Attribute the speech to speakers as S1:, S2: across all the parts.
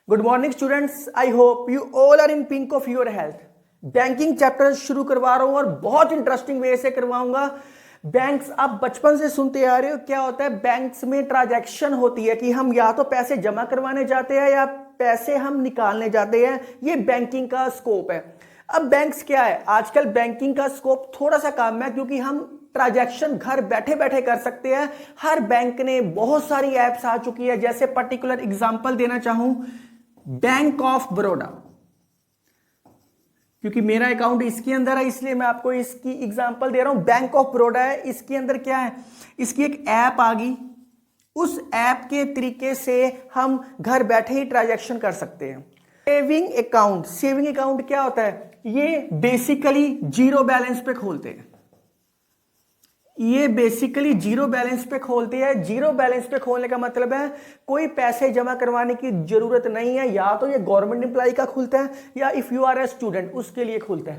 S1: Good morning students, I hope you all are in pink of your health. Banking chapter शुरू करवा रहा हूं और बहुत इंटरेस्टिंग वे से करवाऊंगा। बैंक्स आप बचपन से सुनते आ रहे हो, क्या होता है बैंक्स में ट्रांजैक्शन होती है कि हम या तो पैसे जमा करवाने जाते हैं या पैसे हम निकालने जाते हैं। ये बैंकिंग का स्कोप है। अब बैंक्स क्या है, आजकल बैंकिंग का स्कोप थोड़ा सा कम है क्योंकि हम ट्रांजैक्शन घर बैठे बैठे कर सकते हैं। हर बैंक ने बहुत सारी एप्स आ चुकी है। जैसे पर्टिकुलर एग्जांपल देना चाहूं, बैंक ऑफ बड़ौदा, क्योंकि मेरा अकाउंट इसके अंदर है इसलिए मैं आपको इसकी एग्जांपल दे रहा हूं। बैंक ऑफ बड़ौदा है, इसके अंदर क्या है, इसकी एक ऐप आ गई। उस ऐप के तरीके से हम घर बैठे ही ट्रांजैक्शन कर सकते हैं। सेविंग अकाउंट क्या होता है, ये बेसिकली जीरो बैलेंस पे खोलते हैं। ये बेसिकली जीरो बैलेंस पे खोलते हैं। जीरो बैलेंस पे खोलने का मतलब है कोई पैसे जमा करवाने की जरूरत नहीं है। या तो ये गवर्नमेंट एम्प्लॉय का खुलता है या if you are a student उसके लिए खुलता है।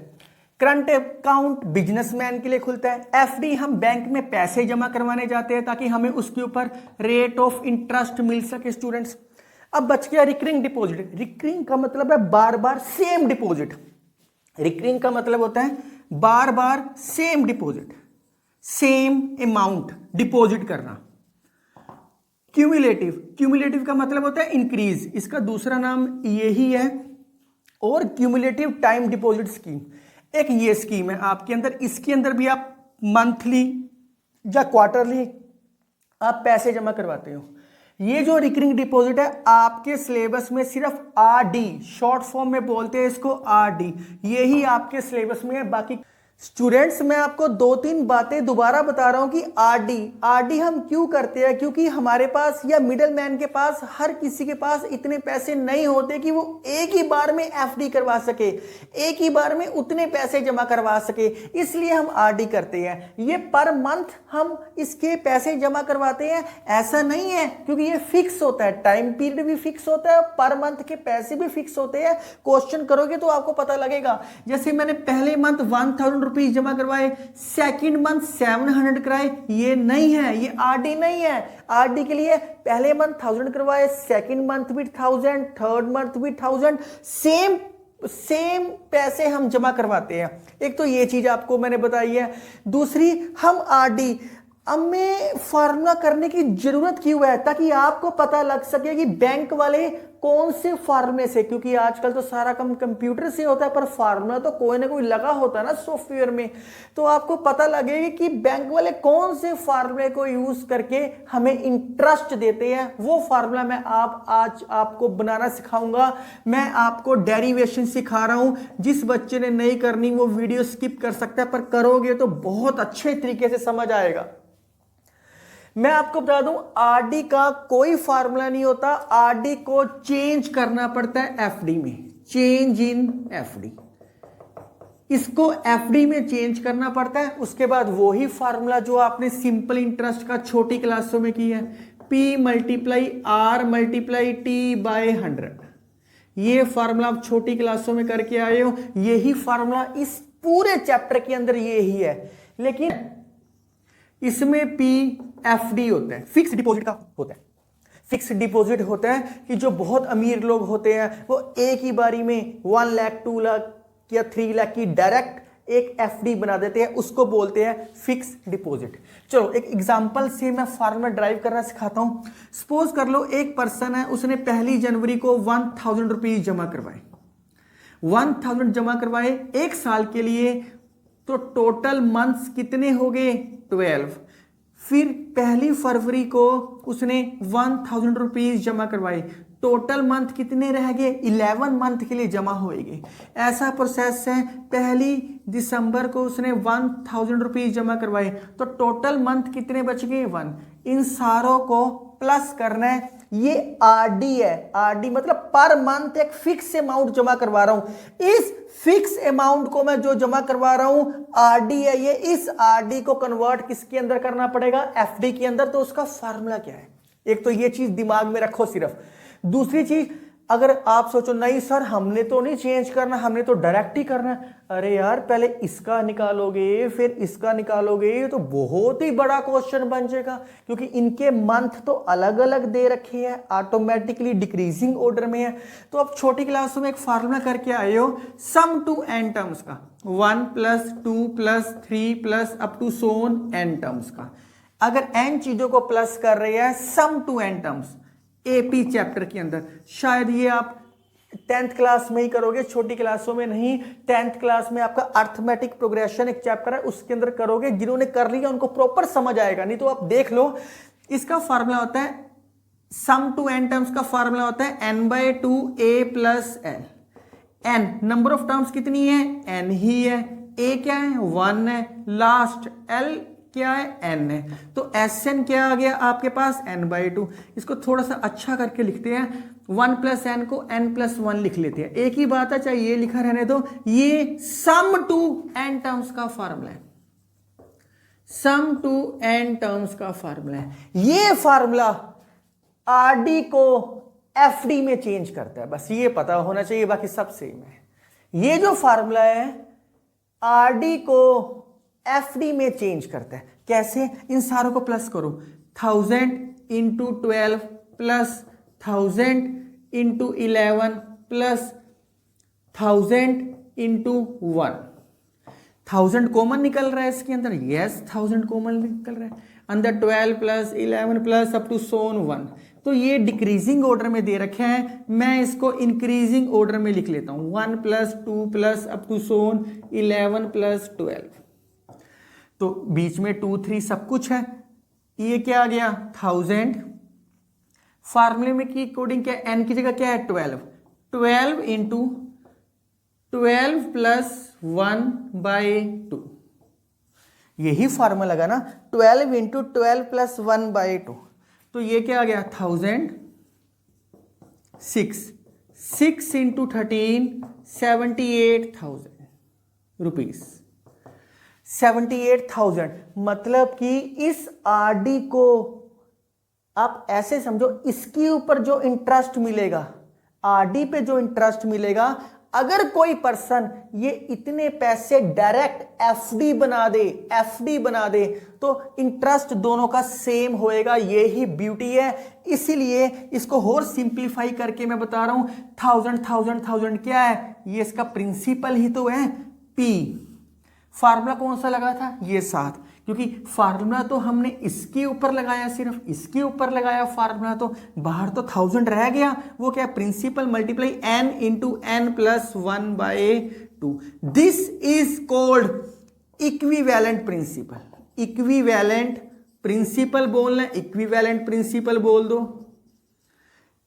S1: करंट अकाउंट बिजनेसमैन के लिए खुलता है। एफडी हम बैंक में पैसे जमा करवाने जाते हैं ताकि हमें उसके ऊपर रेट ऑफ इंटरेस्ट मिल सके स्टूडेंट्स। अब बच गया रिकरिंग डिपॉजिट। रिकरिंग का मतलब है बार बार सेम डिपॉजिट। रिकरिंग का मतलब होता है बार बार same deposit, same amount deposit करना। क्यूमुलेटिव का मतलब होता है इंक्रीज, इसका दूसरा नाम यही है। और क्यूमुलेटिव टाइम डिपॉजिट स्कीम, एक ये स्कीम है आपके अंदर। इसके अंदर भी आप मंथली या क्वार्टरली आप पैसे जमा करवाते हो। ये जो रिकरिंग डिपॉजिट है आपके सिलेबस में सिर्फ आरडी, शॉर्ट फॉर्म में बोलते हैं इसको आरडी, यही आपके सिलेबस में है। बाकी स्टूडेंट्स मैं आपको दो तीन बातें दोबारा बता रहा हूं कि आरडी हम क्यों करते हैं, क्योंकि हमारे पास या मिडिल मैन के पास, हर किसी के पास इतने पैसे नहीं होते कि वो एक ही बार में एफडी करवा सके, एक ही बार में उतने पैसे जमा करवा सके, इसलिए हम आरडी करते हैं। ये पर मंथ हम इसके पैसे जमा करवाते हैं, ऐसा नहीं है, क्योंकि ये फिक्स होता है, टाइम पीरियड भी फिक्स होता है, पर मंथ के पैसे भी फिक्स होते हैं। क्वेश्चन करोगे तो आपको पता लगेगा। जैसे मैंने पहले मंथ 1000 रुपीज जमा करवाए, सेकंड मंथ 700 कराए, ये नहीं है, ये आरडी नहीं है। आरडी के लिए पहले मंथ 1000 करवाए, सेकंड मंथ भी 1000, थर्ड मंथ भी 1000, सेम पैसे हम जमा करवाते हैं। एक तो ये चीज आपको मैंने बताई है। दूसरी, हम आरडी हमें फार्मूला करने की जरूरत क्यों है, ताकि आपको पता लग सके कि बैंक वाले कौन से फार्मूले से, क्योंकि आजकल तो सारा काम कंप्यूटर से होता है, पर फार्मूला तो कोई ना कोई लगा होता है ना सॉफ्टवेयर में। तो आपको पता लगेगा कि बैंक वाले कौन से फार्मूले को यूज करके हमें इंटरेस्ट देते हैं। वो फार्मूला मैं आज आपको बनाना सिखाऊंगा। मैं आपको डेरिवेशन सिखा रहा हूं। जिस बच्चे ने नहीं करनी वो वीडियो स्किप कर सकता है, पर करोगे तो बहुत अच्छे तरीके से समझ आएगा। मैं आपको बता दूं, आरडी का कोई फार्मूला नहीं होता। आरडी को चेंज करना पड़ता है एफडी में, चेंज इन एफडी। इसको एफडी में चेंज करना पड़ता है। उसके बाद वही फार्मूला जो आपने सिंपल इंटरेस्ट का छोटी क्लासों में किया है, P multiply R multiply T by 100, ये फार्मूला आप छोटी क्लासों में करके आए हो। यही फार्मूला इस पूरे चैप्टर के अंदर यही है, लेकिन इसमें PFD होता है, फिक्स डिपॉजिट का होता है। फिक्स डिपॉजिट होता है कि जो बहुत अमीर लोग होते हैं वो एक ही बारी में 1 लाख 2 लाख या 3 लाख की डायरेक्ट एक एफडी बना देते हैं, उसको बोलते हैं फिक्स डिपॉजिट। चलो एक एग्जांपल से मैं फार्मूला ड्राइव करना सिखाता हूं। सपोज कर लो एक पर्सन है, उसने 1 जनवरी को 1000 रुपीज जमा करवाए। 1000 जमा करवाए एक साल के लिए, तो टोटल मंथ्स कितने हो गए, 12। फिर 1 फरवरी को उसने 1000 रुपीज जमा करवाए, टोटल मंथ कितने रह गए, 11 मंथ के लिए जमा होएंगे। ऐसा प्रोसेस है। 1 दिसंबर को उसने 1000 रुपीज जमा करवाए, तो टोटल मंथ कितने बच गए, 1। इन सारों को प्लस करना है। ये आरडी है। आरडी मतलब पर मंथ एक फिक्स अमाउंट जमा करवा रहा हूं। इस फिक्स अमाउंट को मैं जो जमा करवा रहा हूं आरडी है ये। इस आरडी को कन्वर्ट किसके अंदर करना पड़ेगा, एफडी के अंदर। तो उसका फार्मूला क्या है, एक तो ये चीज दिमाग में रखो सिर्फ। दूसरी चीज, अगर आप सोचो नहीं सर हमने तो नहीं चेंज करना, हमने तो डायरेक्ट ही करना है, अरे यार पहले इसका निकालोगे फिर इसका निकालोगे तो बहुत ही बड़ा क्वेश्चन बन जाएगा, क्योंकि इनके मंथ तो अलग अलग दे रखे हैं, ऑटोमेटिकली डिक्रीजिंग ऑर्डर में है। तो अब छोटी क्लासों में एक फार्मूला करके आए हो सम टू एन टर्म्स का, 1 + 2 + 3 + up to sum n terms का। अगर एन चीजों को प्लस कर रहे हैं sum to n terms AP chapter के अंदर, शायद ये आप 10th क्लास में ही करोगे, छोटी क्लासों में नहीं। 10th क्लास में आपका अर्थमेटिक प्रोग्रेशन एक चैप्टर है, उसके अंदर करोगे। जिन्होंने कर लिया उनको प्रॉपर समझ आएगा, नहीं तो आप देख लो। इसका फार्मूला होता है सम टू एन टर्म्स का फार्मूला होता है n/2 a + l। n number of terms कितनी है, n ही है, a क्या है 1 है, लास्ट l क्या है n है, तो Sn क्या आ गया आपके पास n/2। इसको थोड़ा सा अच्छा करके लिखते हैं, 1 + n को n + 1 लिख लेते हैं, एक ही बात है, चाहे ये लिखा रहने दो। ये सम टू n टर्म्स का फार्मूला है, सम टू n टर्म्स का फार्मूला है। ये फार्मूला RD को FD में चेंज करता है, बस ये पता होना चाहिए, बाकी सब सेम है। ये जो फार्मूला है RD को FD में चेंज करता है। कैसे, इन सारों को प्लस करो, 1000 × 12 + 1000 × 11 + 1000 × 1। 1000 कॉमन निकल रहा है इसके अंदर, यस 1000 कॉमन निकल रहा है अंदर, 12 + 11 + अप टू सोन 1। तो ये डिक्रीजिंग ऑर्डर में दे रखे हैं, मैं इसको इंक्रीजिंग ऑर्डर में लिख लेता हूं, 1 + 2 + अप टू सोन 11 + 12। तो बीच में 2 3 सब कुछ है। ये क्या आ गया 1000, फार्मूले में की कोडिंग क्या, n की जगह क्या है 12, 12 × 12 + 1/2, यही फार्मूला लगा ना, 12 × 12 + 1/2। तो ये क्या आ गया 1000, 6 × 13 78,000 रुपीज, 78,000। मतलब कि इस RD को आप ऐसे समझो, इसके ऊपर जो इंटरेस्ट मिलेगा, RD पे जो इंटरेस्ट मिलेगा, अगर कोई पर्सन ये इतने पैसे डायरेक्ट FD बना दे तो इंटरेस्ट दोनों का सेम होएगा, यही ब्यूटी है। इसीलिए इसको और सिंप्लीफाई करके मैं बता रहा हूं, 1000 क्या है, ये इसका प्रिंसिपल ही तो है P। फार्मूला कौन सा लगा था, ये 7, क्योंकि फार्मूला तो हमने इसके ऊपर लगाया, सिर्फ इसके ऊपर लगाया फार्मूला, तो बाहर तो 1000 रह गया, वो क्या principal multiply n × n + 1/2। This is called equivalent principal. Equivalent principal बोलना, इक्विवेलेंट प्रिंसिपल बोल दो।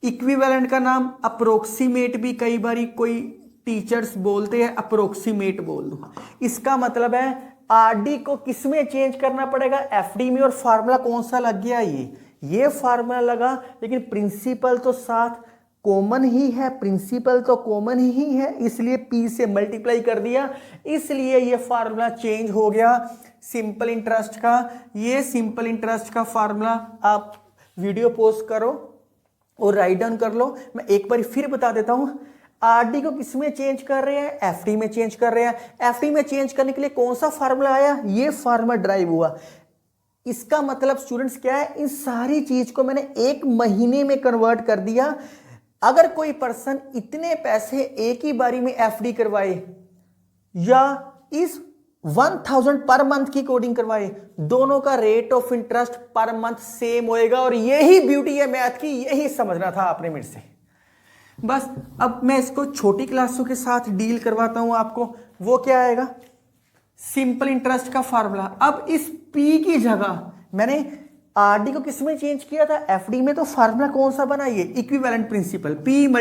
S1: इक्विवेलेंट का नाम अप्रोक्सीमेट भी कई बारी कोई टीचर्स बोलते हैं, अप्रोक्सीमेट बोल दो। इसका मतलब है RD को किस में चेंज करना पड़ेगा, FD में। और फार्मूला कौन सा लग गया, ये फार्मूला लगा, लेकिन प्रिंसिपल तो साथ कॉमन ही है, प्रिंसिपल तो कॉमन ही है, इसलिए P से मल्टीप्लाई कर दिया, इसलिए ये फार्मूला चेंज हो गया सिंपल इंटरेस्ट का। ये सिंपल इंटरेस्ट का फार्मूला आप वीडियो पॉज करो और राइट डाउन कर लो। मैं एक बार फिर बता देता हूं, RD को किस में चेंज कर रहे हैं, FD में चेंज कर रहे हैं। FD में चेंज करने के लिए कौन सा फार्मूला आया, ये फार्मूला ड्राइव हुआ। इसका मतलब स्टूडेंट्स क्या है, इन सारी चीज को मैंने 1 महीने में कन्वर्ट कर दिया। अगर कोई पर्सन इतने पैसे एक ही बारी में FD करवाए या इस 1000 पर मंथ की कोडिंग करवाए, दोनों का rate of interest per month same होएगा। और यही ब्यूटी है मैथ की, यही समझना था आपने मेरे से। बस अब मैं इसको छोटी क्लासों के साथ डील करवाता हूं आपको। वो क्या आएगा, सिंपल इंटरेस्ट का फार्मूला। अब इस P की जगह मैंने RD को किस में चेंज किया था, FD में। तो फार्मूला कौन सा बना, ये equivalent principal, P ×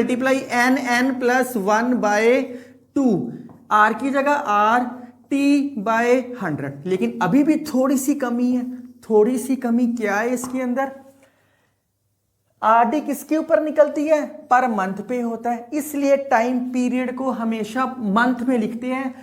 S1: n + 1/2, R की जगह R, T/100। लेकिन अभी भी थोड़ी सी कमी है, थोड़ी सी कमी क्या है इसके अंदर, RD किसके ऊपर निकलती है, पर मंथ पे होता है, इसलिए टाइम पीरियड को हमेशा मंथ में लिखते हैं।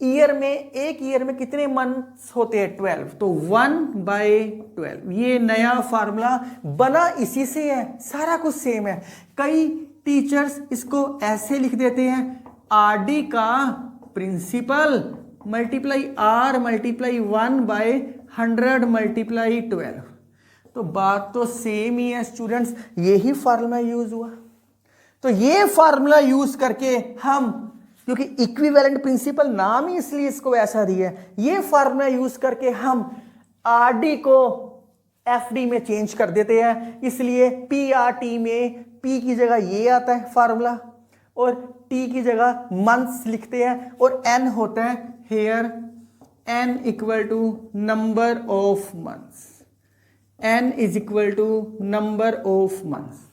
S1: ईयर में, एक ईयर में कितने मंथ्स होते हैं 12, तो 1/12। ये नया फार्मूला बना इसी से है, सारा कुछ सेम है। कई टीचर्स इसको ऐसे लिख देते हैं, आर डी का principal multiply R multiply 1/100 multiply 12। तो बात तो सेम ही है स्टूडेंट्स, यही फार्मूला यूज हुआ। तो ये फार्मूला यूज करके हम, क्योंकि इक्विवेलेंट प्रिंसिपल नाम ही इसलिए इसको ऐसा दिया है, ये फार्मूला यूज करके हम आर डी को एफ डी में चेंज कर देते हैं। इसलिए पी आर टी में पी की जगह ये आता है फार्मूला और टी की जगह मंथ्स लिखते हैं, और एन होता है here, N equal to number of months, N is equal to number of months.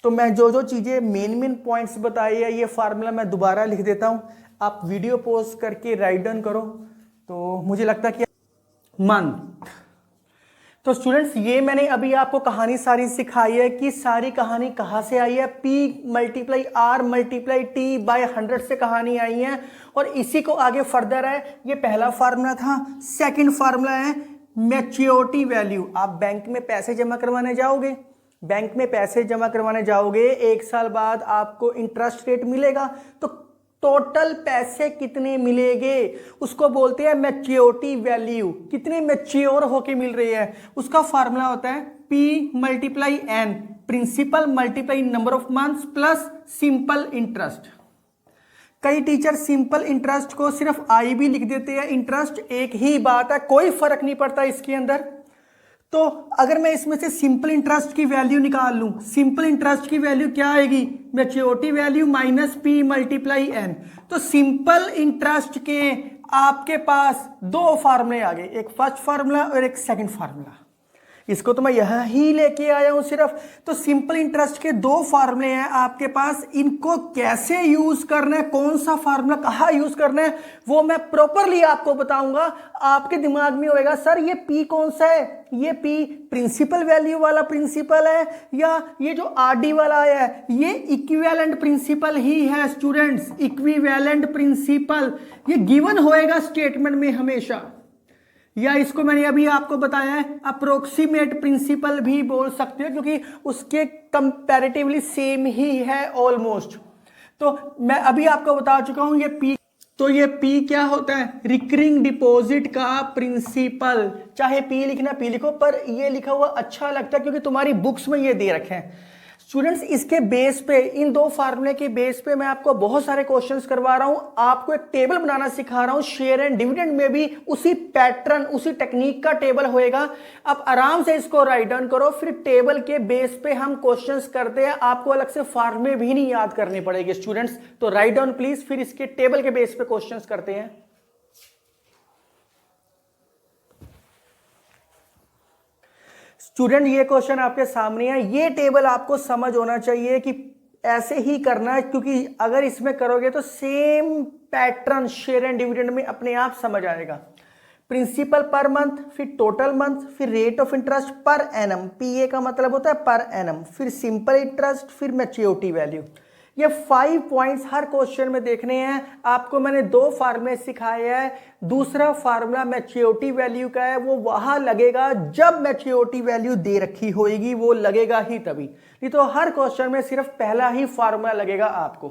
S1: तो मैं जो जो चीजें मेन पॉइंट्स बताए हैं ये फार्मूला मैं दोबारा लिख देता हूं, आप वीडियो पॉज करके राइट डाउन करो। तो मुझे लगता है कि मंथ, तो स्टूडेंट्स ये मैंने अभी आपको कहानी सारी सिखाई है कि सारी कहानी कहाँ से आई है, P multiply R multiply T/100 से कहानी आई है, और इसी को आगे फर्दर है। ये पहला फार्मूला था। सेकंड फार्मूला है मैच्योरिटी वैल्यू। आप बैंक में पैसे जमा करवाने जाओगे, बैंक में पैसे जमा करवाने जाओगे, 1 साल बाद आपको इंटरेस्ट रेट मिलेगा, तो टोटल पैसे कितने मिलेंगे उसको बोलते हैं मैच्योरिटी वैल्यू, कितने मैच्योर होके मिल रही है। उसका फार्मूला होता है P multiply N, principal multiply number of months plus simple interest. कई टीचर सिंपल इंटरेस्ट को सिर्फ I भी लिख देते हैं, इंटरेस्ट एक ही बात है, कोई फर्क नहीं पड़ता इसके अंदर। तो अगर मैं इसमें से सिंपल इंटरेस्ट की वैल्यू निकाल लूं, सिंपल इंटरेस्ट की वैल्यू क्या आएगी, maturity value minus P multiply N। तो सिंपल इंटरेस्ट के आपके पास 2 फार्मूले आ गए, एक फर्स्ट फार्मूला और एक सेकंड फार्मूला। इसको तो मैं यहां ही लेके आया हूं सिर्फ। तो सिंपल इंटरेस्ट के 2 फार्मूले हैं आपके पास, इनको कैसे यूज करना है, कौन सा फार्मूला कहाँ यूज करना है, वो मैं प्रॉपरली आपको बताऊंगा। आपके दिमाग में होएगा सर ये P कौन सा है, ये P प्रिंसिपल वैल्यू वाला प्रिंसिपल है या ये जो RD वाला आया है ये इक्विवेलेंट प्रिंसिपल ही है स्टूडेंट्स, इक्विवेलेंट प्रिंसिपल। ये गिवन होएगा स्टेटमेंट में हमेशा, या इसको मैंने अभी आपको बताया है अप्रोक्सीमेट प्रिंसिपल भी बोल सकते हो, क्योंकि उसके कंपैरेटिवली सेम ही है ऑलमोस्ट। तो मैं अभी आपको बता चुका हूं ये P। तो ये P क्या होता है, रिकरिंग डिपॉजिट का प्रिंसिपल। चाहे P लिखना P लिखो, पर ये लिखा हुआ अच्छा लगता है क्योंकि तुम्हारी बुक्स में ये दे रखे हैं। स्टूडेंट्स इसके बेस पे, इन 2 फार्मूले के बेस पे मैं आपको बहुत सारे क्वेश्चंस करवा रहा हूं, आपको एक टेबल बनाना सिखा रहा हूं। शेयर एंड डिविडेंड में भी उसी पैटर्न, उसी टेक्निक का टेबल होएगा। आप आराम से इसको राइट डाउन करो, फिर टेबल के बेस पे हम क्वेश्चंस करते हैं, आपको अलग से फार्मूले भी नहीं याद करने पड़ेंगे स्टूडेंट्स। तो राइट डाउन प्लीज, फिर इसके टेबल के बेस पे क्वेश्चंस करते हैं। स्टूडेंट ये क्वेश्चन आपके सामने है, ये टेबल आपको समझ होना चाहिए कि ऐसे ही करना है, क्योंकि अगर इसमें करोगे तो same pattern share and dividend में अपने आप समझ आएगा। प्रिंसिपल पर मंथ, फिर टोटल मंथ, फिर rate of interest per annum, PA का मतलब होता है पर एनम, फिर सिंपल इंटरेस्ट, फिर मैच्योरिटी वैल्यू। ये 5 पॉइंट्स हर क्वेश्चन में देखने हैं। आपको मैंने 2 फार्मूले सिखाए हैं। दूसरा फार्मूला मैच्योरिटी वैल्यू का है, वो वहां लगेगा जब मैच्योरिटी वैल्यू दे रखी होगी, वो लगेगा ही तभी, नहीं तो हर क्वेश्चन में सिर्फ पहला ही फार्मूला लगेगा आपको।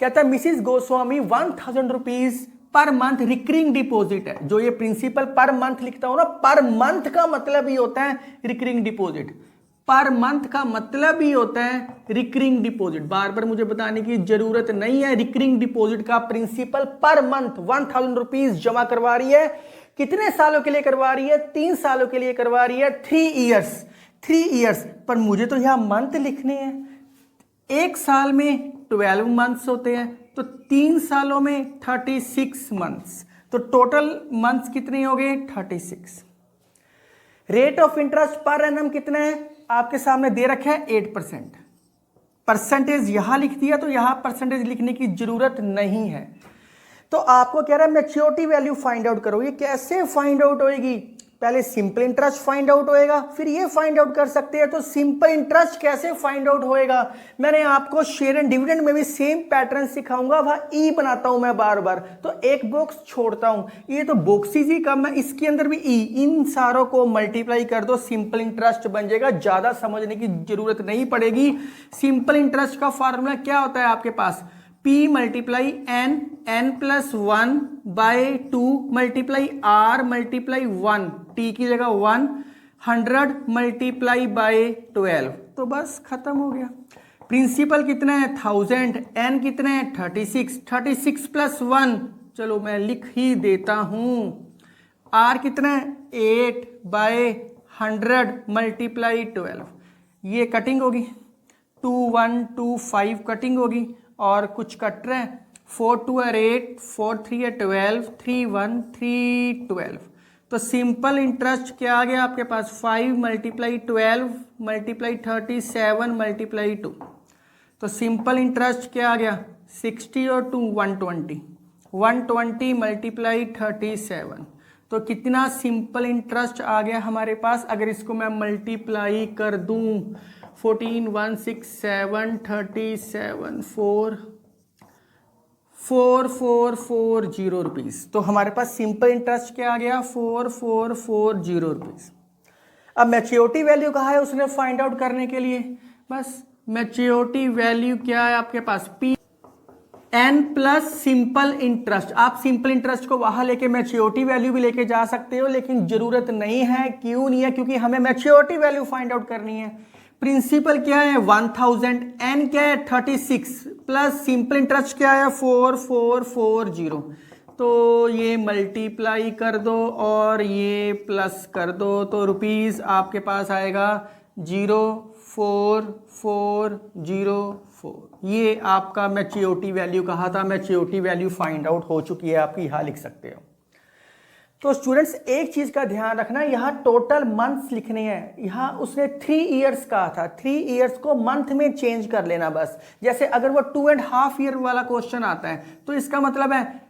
S1: कहता है Mrs Goswami 1000 rupees per month recurring deposit है। जो ये प्रिंसिपल पर मंथ लिखता हूं ना, पर मंथ का मतलब ही होता है रिकरिंग डिपॉजिट, पर मंथ का मतलब ही होता है रिकरिंग डिपॉजिट। बार बार मुझे बताने की जरूरत नहीं है, रिकरिंग डिपॉजिट का प्रिंसिपल पर मंथ 1000 रुपीज जमा करवा रही है। कितने सालों के लिए करवा रही है, 3 सालों के लिए करवा रही है, 3 ईयर्स। पर मुझे तो यहां मंथ लिखने हैं। 1 साल में 12 मंथ्स होते हैं, तो 3 सालों में 36 मंथ्स, तो टोटल मंथ्स कितने हो गए 36। Rate of interest per annum कितना है आपके सामने दे रखा है 8%। परसेंटेज यहां लिख दिया, तो यहां परसेंटेज लिखने की जरूरत नहीं है। तो आपको कह रहा है मैच्योरिटी वैल्यू फाइंड आउट करो। ये कैसे फाइंड आउट होएगी, पहले सिंपल इंटरेस्ट फाइंड आउट होएगा, फिर ये फाइंड आउट कर सकते हैं। तो सिंपल इंटरेस्ट कैसे फाइंड आउट होएगा, मैंने आपको शेयर एंड डिविडेंड में भी सेम पैटर्न सिखाऊंगा, वहां ई बनाता हूं मैं बार बार, तो एक बॉक्स छोड़ता हूं, ये तो बॉक्सेज ही कम है, इसके अंदर भी ई, इन सारों को मल्टीप्लाई कर दो, सिंपल इंटरेस्ट बन जाएगा। ज्यादा समझने की जरूरत नहीं पड़ेगी। सिंपल इंटरेस्ट का फॉर्मूला क्या होता है आपके पास, P multiply n plus 1 by 2 multiply R multiply 1, T की जगह 1, 100 मल्टीप्लाई बाय 12, तो बस खत्म हो गया। प्रिंसिपल कितना है 1000, n कितना है 36, 36 प्लस 1, चलो मैं लिख ही देता हूं, R कितना है 8 बाय 100 मल्टीप्लाई 12, ये कटिंग होगी, 2 1 2 5 कटिंग होगी, और कुछ कट रहे हैं, 4 2 are 8, 4 3 are 12, 3 1 3 12, तो सिंपल इंटरेस्ट क्या आ गया आपके पास 5 मल्टीप्लाई 12 मल्टीप्लाई 37 मल्टीप्लाई 2, तो सिंपल इंटरेस्ट क्या आ गया 60 और 2 120, 120 मल्टीप्लाई 37, तो कितना सिंपल इंटरेस्ट आ गया हमारे पास। अगर इसको मैं मल्टीप्लाई कर दूं 14 1 6 7 37 4440 रुपीज़, तो हमारे पास सिंपल इंटरेस्ट क्या आ गया 4440 रुपीज़। अब मैच्योरिटी वैल्यू कहा है उसने फाइंड आउट करने के लिए, बस मैच्योरिटी वैल्यू क्या है आपके पास P n plus simple interest. आप सिंपल इंटरेस्ट को वहां लेके मैच्योरिटी वैल्यू भी लेके जा सकते हो, लेकिन जरूरत नहीं है। क्यों नहीं है, क्योंकि हमें मैच्योरिटी वैल्यू फाइंड आउट करनी है। प्रिंसिपल क्या है 1000, n क्या है 36, प्लस सिंपल इंटरेस्ट क्या है 4440, तो ये मल्टीप्लाई कर दो और ये प्लस कर दो, तो रुपीस आपके पास आएगा 04404, ये आपका मैच्योरिटी वैल्यू कहा था। मैच्योरिटी वैल्यू फाइंड आउट हो चुकी है आपकी, यहाँ लिख सकते हो। तो स्टूडेंट्स एक चीज का ध्यान रखना, यहाँ टोटल मंथ्स लिखने हैं, यहाँ उसने 3 इयर्स कहा था, 3 इयर्स को मंथ में चेंज कर लेना बस। जैसे अगर वो 2.5 ईयर वाला क्वेश्चन आता है तो इसका मतलब है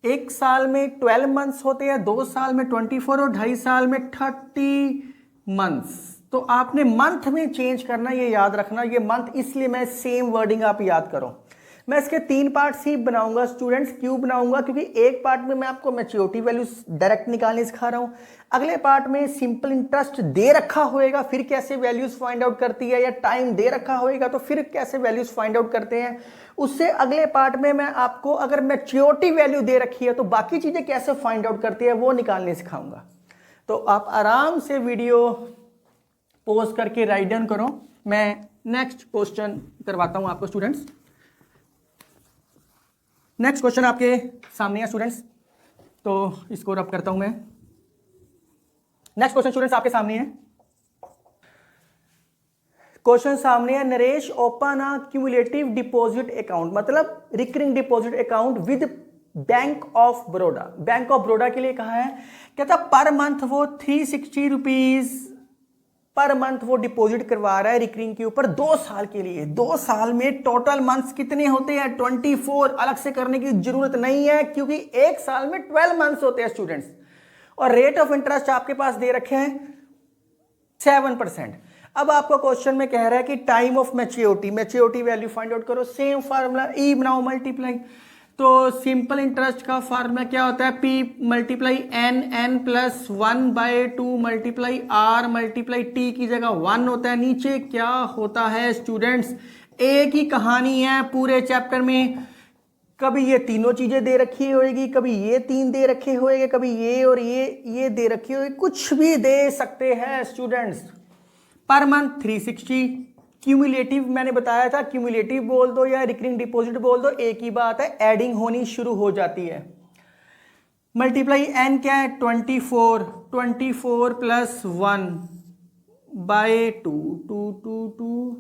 S1: 1 साल में 12 मंथ्स होते हैं, 2 साल में 24 और 2.5 साल में 30 मंथ्स, तो आपने मंथ में चेंज करना, ये याद रखना। ये मंथ इसलिए मैं सेम वर्डिंग आप याद करो। मैं इसके 3 पार्ट्स ही बनाऊंगा स्टूडेंट्स। क्यों बनाऊंगा, क्योंकि एक पार्ट में मैं आपको मैच्योरिटी वैल्यू डायरेक्ट निकालने सिखा रहा हूं, अगले पार्ट में सिंपल इंटरेस्ट दे रखा होएगा, फिर कैसे वैल्यूज फाइंड आउट करती है, या टाइम दे रखा होएगा तो फिर कैसे वैल्यूज फाइंड आउट करते हैं। उससे अगले पार्ट में मैं आपको अगर मैच्योरिटी वैल्यू दे रखी है तो बाकी चीजें कैसे फाइंड आउट करती है वो निकालने सिखाऊंगा। तो आप आराम से वीडियो पॉज करके राइट डाउन करो। मैं नेक्स्ट क्वेश्चन करवाता हूं आपको स्टूडेंट्स। नेक्स्ट क्वेश्चन आपके सामने है स्टूडेंट्स, तो इसको रब करता हूं मैं। नेक्स्ट क्वेश्चन स्टूडेंट्स आपके सामने है। क्वेश्चन सामने है, Naresh open a cumulative deposit account, मतलब recurring deposit account with bank of Baroda. Bank of Baroda के लिए कहा है, कहता पर मंथ वो 360 रुपीज पर मंथ वो डिपॉजिट करवा रहा है रिकरिंग के ऊपर 2 साल के लिए। 2 साल में टोटल मंथ्स कितने होते हैं 24, अलग से करने की जरूरत नहीं है क्योंकि 1 साल में 12 मंथ्स होते हैं स्टूडेंट्स। और रेट ऑफ इंटरेस्ट आपके पास दे रखे हैं 7%। अब आपको क्वेश्चन में कह रहा है कि time of maturity value find out करो। सेम फार्मूला ई बनाओ, मल्टीप्लाई। तो सिंपल इंटरेस्ट का फार्मूला क्या होता है, P multiply n plus 1 by 2 multiply R multiply T की जगह 1 होता है। नीचे क्या होता है स्टूडेंट्स, एक ही कहानी है पूरे चैप्टर में। कभी ये तीनों चीजें दे रखी होगी, कभी ये 3 दे रखे होंगे, कभी ये और ये दे रखी होगी, कुछ भी दे सकते हैं स्टूडेंट्स। पर मंथ 360, क्यूमुलेटिव मैंने बताया था, क्यूमुलेटिव बोल दो या रिकरिंग डिपॉजिट बोल दो, एक ही बात है, एडिंग होनी शुरू हो जाती है। मल्टीप्लाई n क्या है 24 प्लस 1 बाय 2।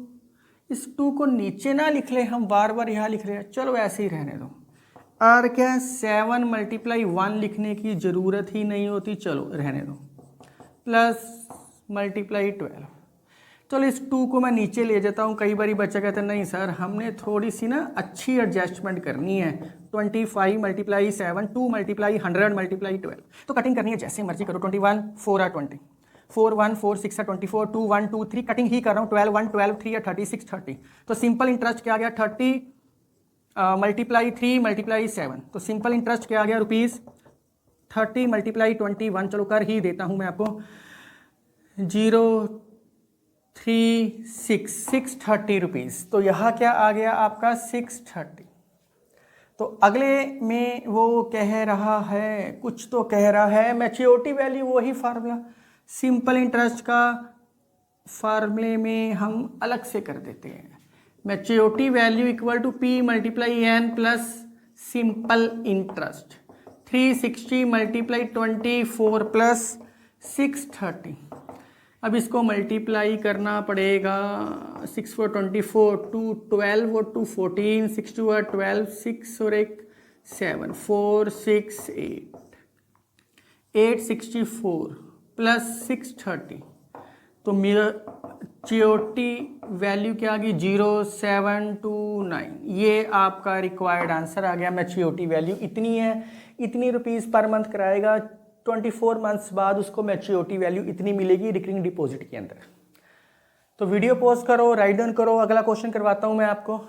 S1: इस 2 को नीचे ना लिख ले, हम बार बार यहां लिख रहे हैं, चलो ऐसे ही रहने दो। और क्या है 7 मल्टीप्लाई 1 लिखने की जरूरत ही नहीं होती, चलो रहने दो। प्लस मल्टीप्लाई 12, चलो इस 2 को मैं नीचे ले जाता हूँ। कई बार बच्चा कहता है नहीं सर हमने थोड़ी सी ना अच्छी एडजस्टमेंट करनी है। 25 मल्टीप्लाई 7, 2 मल्टीप्लाई 100 मल्टीप्लाई 12, तो कटिंग करनी है जैसे मर्जी करो। 21 4 are 20, 4 1 4 6 are 24, 2 1 2 3 कटिंग ही कर रहा हूँ। 12 1 12 3 are 36 30, तो सिंपल इंटरेस्ट क्या आ गया 30 मल्टीप्लाई 3 मल्टीप्लाई 7, तो सिंपल इंटरेस्ट क्या आ गया रुपीज़ 30 मल्टीप्लाई 21। चलो कर ही देता हूँ मैं आपको। 0 3 6 630 रुपीज़, तो यहाँ क्या आ गया आपका 630। तो अगले में वो कह रहा है, कुछ तो कह रहा है मैच्योरिटी वैल्यू, वही फार्मूला सिंपल इंटरेस्ट का फार्मूले में हम अलग से कर देते हैं। Maturity value equal to P multiply N plus simple interest. 360 multiply 24 plus 630। अब इसको मल्टीप्लाई करना पड़ेगा। 6 4 24, 2 12 और 2 14, 6 2 are 12, 6 और 1 7, 4 6 8, 864 प्लस 630, तो मैच्योरिटी वैल्यू क्या आ गई 0729। ये आपका रिक्वायर्ड आंसर आ गया। मैच्योरिटी वैल्यू इतनी है, इतनी रुपीज़ पर मंथ कराएगा। 24 मंथ्स बाद उसको मैच्योरिटी वैल्यू इतनी मिलेगी रिकरिंग डिपॉजिट के अंदर। तो वीडियो पॉज करो, राइट डाउन करो, अगला क्वेश्चन करवाता हूं मैं आपको।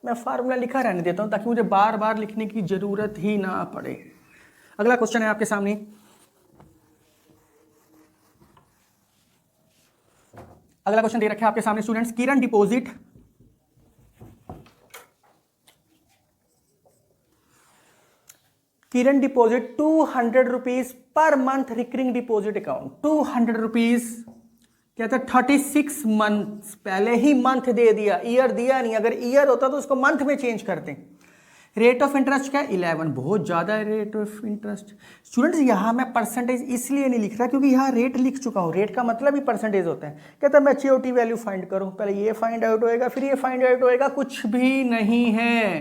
S1: मैं फार्मूला लिखा रहने देता हूं ताकि मुझे बार बार लिखने की जरूरत ही ना पड़े। अगला क्वेश्चन है आपके सामने। अगला क्वेश्चन दे रखा है आपके सामने students. Kiran deposit Kiran deposit 200 rupees per month recurring deposit account. 200 rupees क्या था 36 मंथ, पहले ही मंथ दे दिया, ईयर दिया नहीं। अगर ईयर होता तो उसको मंथ में चेंज करते। रेट ऑफ इंटरेस्ट क्या 11, बहुत ज़्यादा है रेट ऑफ इंटरेस्ट। स्टूडेंट्स यहाँ मैं परसेंटेज इसलिए नहीं लिख रहा क्योंकि यहाँ रेट लिख चुका हूँ। रेट का मतलब ही परसेंटेज होता है। कहता है मैच्योरिटी वैल्यू फाइंड करो, पहले ये फाइंड आउट होएगा फिर ये फाइंड आउट होएगा, कुछ भी नहीं है।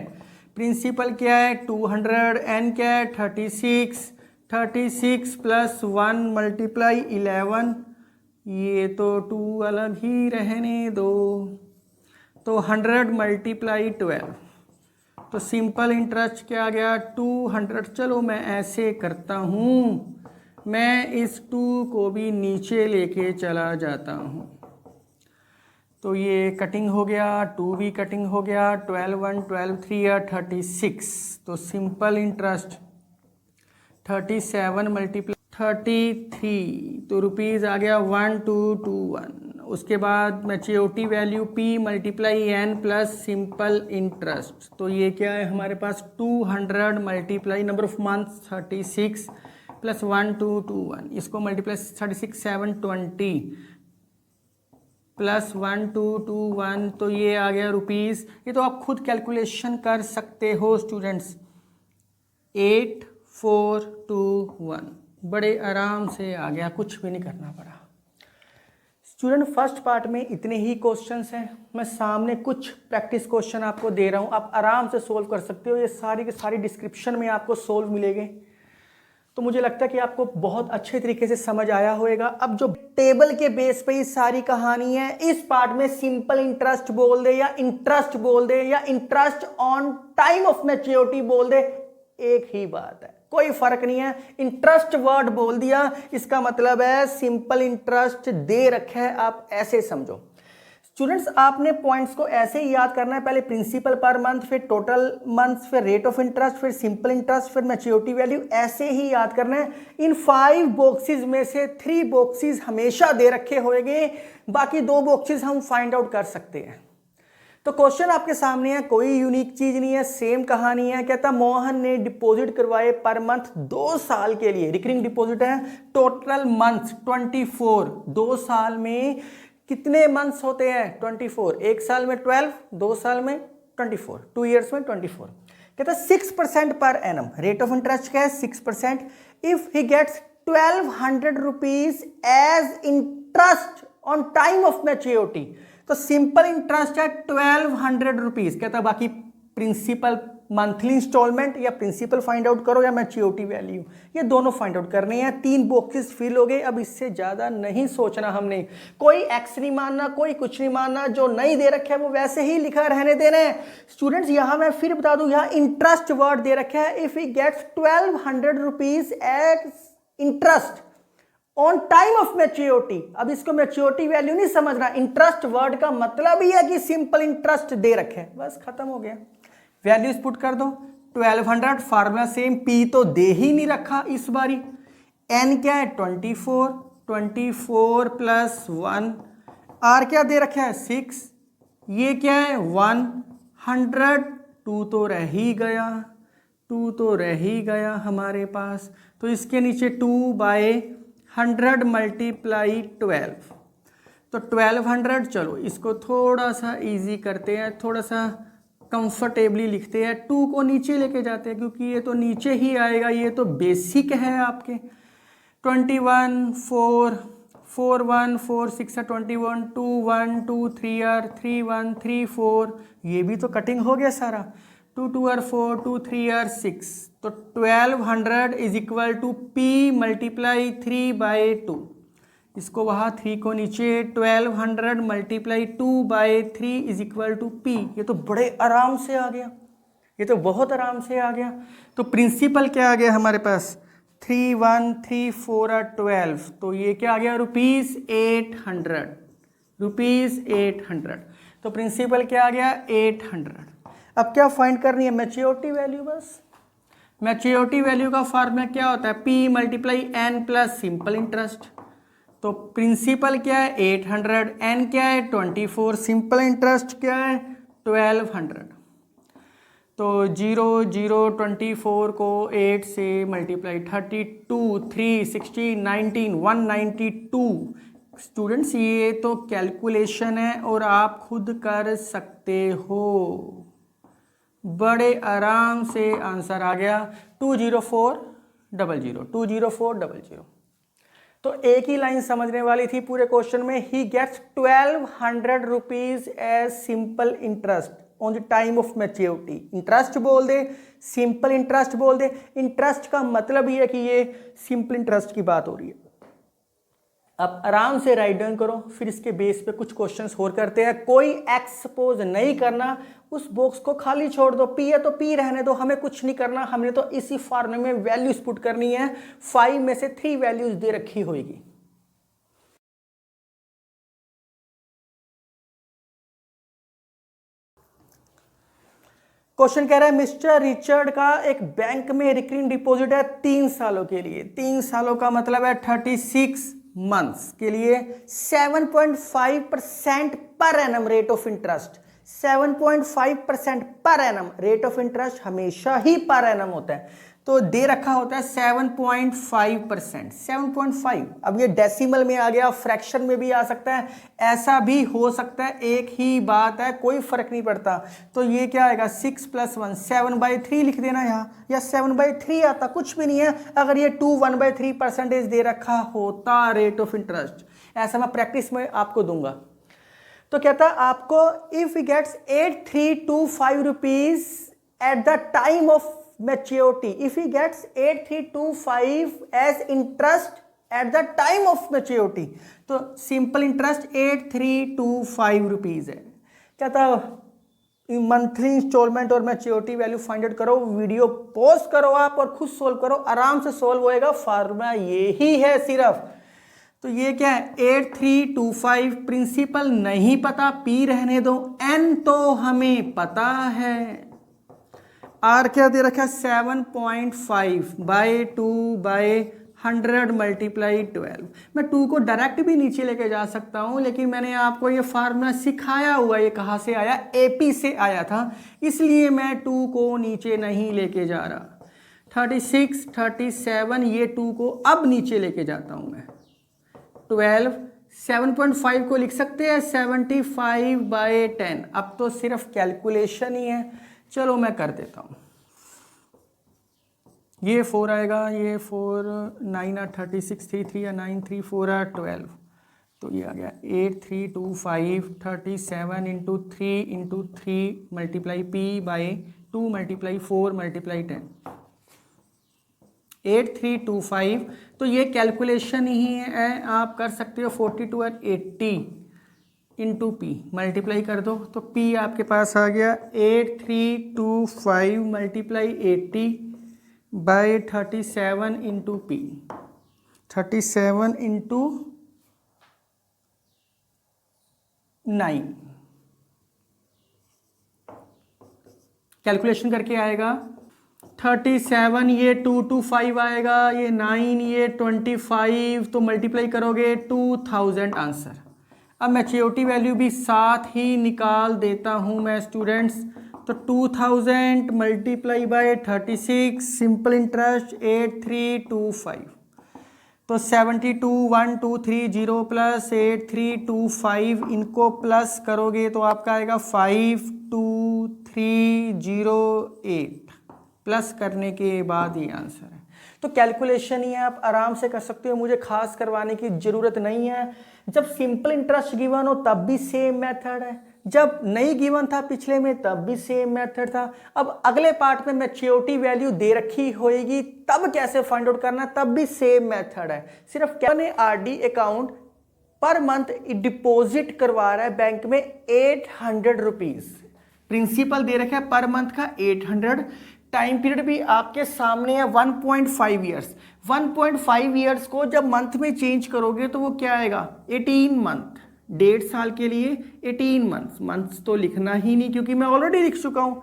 S1: प्रिंसिपल क्या है 200, एन क्या है 36, 36 प्लस 1 मल्टीप्लाई 11, ये तो 2 अलग ही रहने दो, तो 100 मल्टीप्लाई 12, तो सिंपल इंटरेस्ट क्या आ गया 200। चलो मैं ऐसे करता हूँ, मैं इस 2 को भी नीचे लेके चला जाता हूँ, तो ये कटिंग हो गया, 2 भी कटिंग हो गया, 12 1 12 3 या 36, तो सिंपल इंटरेस्ट 37 मल्टीप्लाई 33, तो रुपीज़ आ गया 1221। उसके बाद maturity value P multiply N plus simple interest, तो ये क्या है हमारे पास 200 multiply number of month 36 plus 1221, इसको मल्टीप्लाई 36 7 20 प्लस 1221, तो ये आ गया रुपीज़। ये तो आप खुद कैलकुलेशन कर सकते हो स्टूडेंट्स। 8421 बड़े आराम से आ गया, कुछ भी नहीं करना पड़ा। स्टूडेंट फर्स्ट पार्ट में इतने ही क्वेश्चंस हैं। मैं सामने कुछ प्रैक्टिस क्वेश्चन आपको दे रहा हूँ, आप आराम से सोल्व कर सकते हो। ये सारी की सारी डिस्क्रिप्शन में आपको सोल्व मिलेंगे। तो मुझे लगता है कि आपको बहुत अच्छे तरीके से समझ आया होगा। अब जो टेबल के बेस पे ये सारी कहानी है, इस पार्ट में सिंपल इंटरेस्ट बोल दे या इंटरेस्ट बोल दे या interest on time of maturity बोल दे, एक ही बात है, कोई फर्क नहीं है। इंटरेस्ट वर्ड बोल दिया, इसका मतलब है सिंपल इंटरेस्ट दे रखा है, आप ऐसे समझो। स्टूडेंट्स आपने पॉइंट्स को ऐसे ही याद करना है, पहले प्रिंसिपल पर मंथ, फिर टोटल मंथ, फिर रेट ऑफ इंटरेस्ट, फिर सिंपल इंटरेस्ट, फिर मैच्योरिटी वैल्यू, ऐसे ही याद करना है। इन 5 बॉक्सेस में से 3 बॉक्सेस हमेशा दे रखे होंगे, बाकी 2 बॉक्सेस हम फाइंड आउट कर सकते हैं। तो क्वेश्चन आपके सामने है, कोई यूनिक चीज नहीं है, सेम कहानी है। कहता मोहन ने डिपॉजिट करवाए पर मंथ 2 साल के लिए, रिकरिंग डिपॉजिट है, टोटल मंथ 24। 2 साल में कितने मंथ्स होते हैं 24, 1 साल में 12, 2 साल में 24, 2 ईयर्स में 24। कहता 6% per annum, rate of interest क्या है 6%। If he gets 1200 rupees as interest on time of maturity, तो सिंपल इंटरेस्ट है 1200 रुपीज। कहता बाकी प्रिंसिपल मंथली इंस्टॉलमेंट या प्रिंसिपल फाइंड आउट करो या मैच्योरिटी वैल्यू, ये दोनों फाइंड आउट करने हैं। 3 बॉक्सेस फिल हो गए, अब इससे ज़्यादा नहीं सोचना हमने, कोई एक्स नहीं मानना, कोई कुछ नहीं मानना, जो नहीं दे रखा है वो वैसे ही लिखा रहने देना है। स्टूडेंट्स यहाँ मैं फिर बता दूँ, यहाँ इंटरेस्ट वर्ड दे रखा है, if he gets 1200 rupees as interest on time of maturity. अब इसको मैच्योरिटी वैल्यू नहीं समझना, इंटरेस्ट वर्ड का मतलब ही है कि सिंपल इंटरेस्ट दे रखे, बस खत्म हो गया। वैल्यूज पुट कर दो, 1200 फार्मूला सेम, पी तो दे ही नहीं रखा इस बारी, एन क्या है 24, 24 प्लस 1, आर क्या दे रखा है 6, ये क्या है 100, 2 तो रह ही गया, 2 तो रह ही गया हमारे पास, तो इसके नीचे 2/100 मल्टीप्लाई 12, तो 1200। चलो इसको थोड़ा सा इजी करते हैं, थोड़ा सा कंफर्टेबली लिखते हैं, 2 को नीचे लेके जाते हैं क्योंकि ये तो नीचे ही आएगा, ये तो बेसिक है आपके। 21 4 4 1 4 6 21 2 1 2 3 आर 3 1 3 4, ये भी तो कटिंग हो गया सारा, 2 2 आर 4 2 3 आर 6, तो 1200 is equal to P multiply 3/2, इसको वहाँ 3 को नीचे, 1200 multiply 2/3 is equal to P. ये तो बड़े आराम से आ गया, ये तो बहुत आराम से आ गया। तो प्रिंसिपल क्या आ गया हमारे पास 3 1 3 4 और 12, तो ये क्या आ गया ₹800, ₹800। तो प्रिंसिपल क्या आ गया 800। अब क्या फाइंड करनी है मैच्योरिटी वैल्यू, बस मैच्योरिटी वैल्यू का फार्मूला क्या होता है, P multiply N plus simple interest. तो प्रिंसिपल क्या है 800, एन क्या है 24, सिंपल इंटरेस्ट क्या है 1200। तो 0 0 24 को 8 से मल्टीप्लाई 32 3 16 19 192। स्टूडेंट्स ये तो कैलकुलेशन है और आप खुद कर सकते हो, बड़े आराम से आंसर आ गया 20400, 20400। तो एक ही लाइन समझने वाली थी पूरे क्वेश्चन में, he gets 1200 rupees as simple interest on the time of maturity. Interest बोल दे, सिंपल इंटरेस्ट बोल दे, इंटरेस्ट का मतलब ही है कि ये सिंपल इंटरेस्ट की बात हो रही है। अब आराम से राइट डाउन करो, फिर इसके बेस पे कुछ क्वेश्चंस और करते हैं। कोई एक्स सपोज नहीं करना, उस बॉक्स को खाली छोड़ दो, पी है तो पी रहने दो, हमें कुछ नहीं करना, हमने तो इसी फॉर्मूले में वैल्यूज पुट करनी है। 5 में से 3 वैल्यूज दे रखी होगी। क्वेश्चन कह रहा है मिस्टर रिचर्ड का एक बैंक में रिकरिंग डिपॉजिट है 3 सालों के लिए, 3 सालों का मतलब है 36 मंथ्स के लिए, 7.5% per annum rate of interest, 7.5% per annum rate of interest हमेशा ही पर एनम होता है, तो दे रखा होता है 7.5%, 7.5। अब ये डेसिमल में आ गया, फ्रैक्शन में भी आ सकता है, ऐसा भी हो सकता है, एक ही बात है, कोई फर्क नहीं पड़ता। तो ये क्या आएगा 6 + 1 7/3 लिख देना यहाँ, या 7/3 आता, कुछ भी नहीं है। अगर ये 2 1/3% दे रखा होता रेट ऑफ इंटरेस्ट, ऐसा मैं प्रैक्टिस में आपको दूंगा। तो कहता आपको if he gets 8325 rupees at the time of maturity, if he gets 8325 as interest at the time of maturity, तो सिंपल इंटरेस्ट 8325 रुपीज है। कहता मंथली इंस्टॉलमेंट और मैच्योरिटी वैल्यू फाइंड आउट करो, वीडियो पॉज करो आप और खुद सोल्व करो, आराम से सोल्व होएगा, फार्मूला ये ही है सिर्फ। तो ये क्या है 8325, प्रिंसिपल नहीं पता, पी रहने दो, एन तो हमें पता है, आर क्या दे रखा है 7.5/2/100 मल्टीप्लाई 12। मैं 2 को डायरेक्ट भी नीचे लेके जा सकता हूं, लेकिन मैंने आपको ये फार्मूला सिखाया हुआ, ये कहाँ से आया, एपी से आया था, इसलिए मैं 2 को नीचे नहीं लेके जा रहा। 36 37, ये 2 को अब नीचे लेके जाता हूं मैं। 12 7.5 को लिख सकते हैं 75/10। अब तो सिर्फ कैलकुलेशन ही है, चलो मैं कर देता हूँ। ये 4 आएगा, ये 4 9 और 36 3 3 या 9 3 4 और 12, तो ये आ गया 8325 37 × 3 × 3 मल्टीप्लाई p/2 2 × 4 × 10 8325। तो ये कैलकुलेशन ही है, आप कर सकते हो 42 और 80 इंटू पी मल्टीप्लाई कर दो तो पी आपके पास आ गया 8325 × 80 by 37 into P 37 into 9 calculation करके आएगा 37, ये 225 आएगा, ये 9, ये 25, तो मल्टीप्लाई करोगे 2000 आंसर। अब मैच्योरिटी वैल्यू भी साथ ही निकाल देता हूं मैं स्टूडेंट्स, तो 2000 मल्टीप्लाई बाय 36 सिंपल इंटरेस्ट 8325, तो 721230 प्लस 8325 इनको प्लस करोगे तो आपका आएगा 52308 प्लस करने के बाद ये आंसर है। तो कैलकुलेशन ही है, आप आराम से कर सकते हो, मुझे खास करवाने की जरूरत नहीं है। जब सिंपल इंटरेस्ट गिवन हो तब भी सेम मेथड है, जब नहीं गिवन था पिछले में तब भी सेम मेथड था। अब अगले पार्ट में मैच्योरिटी वैल्यू दे रखी होएगी तब कैसे फाइंड आउट करना, तब भी सेम मेथड है। सिर्फ क्या ने RD account per month deposit करवा रहा है बैंक में 800 रुपीज, प्रिंसिपल दे रखा है पर मंथ का 800, टाइम पीरियड भी आपके सामने है 1.5 ईयर्स। 1.5 ईयर्स को जब मंथ में चेंज करोगे तो वो क्या आएगा 18 मंथ, 1.5 साल के लिए 18 मंथ्स। मंथ्स तो लिखना ही नहीं क्योंकि मैं ऑलरेडी लिख चुका हूं।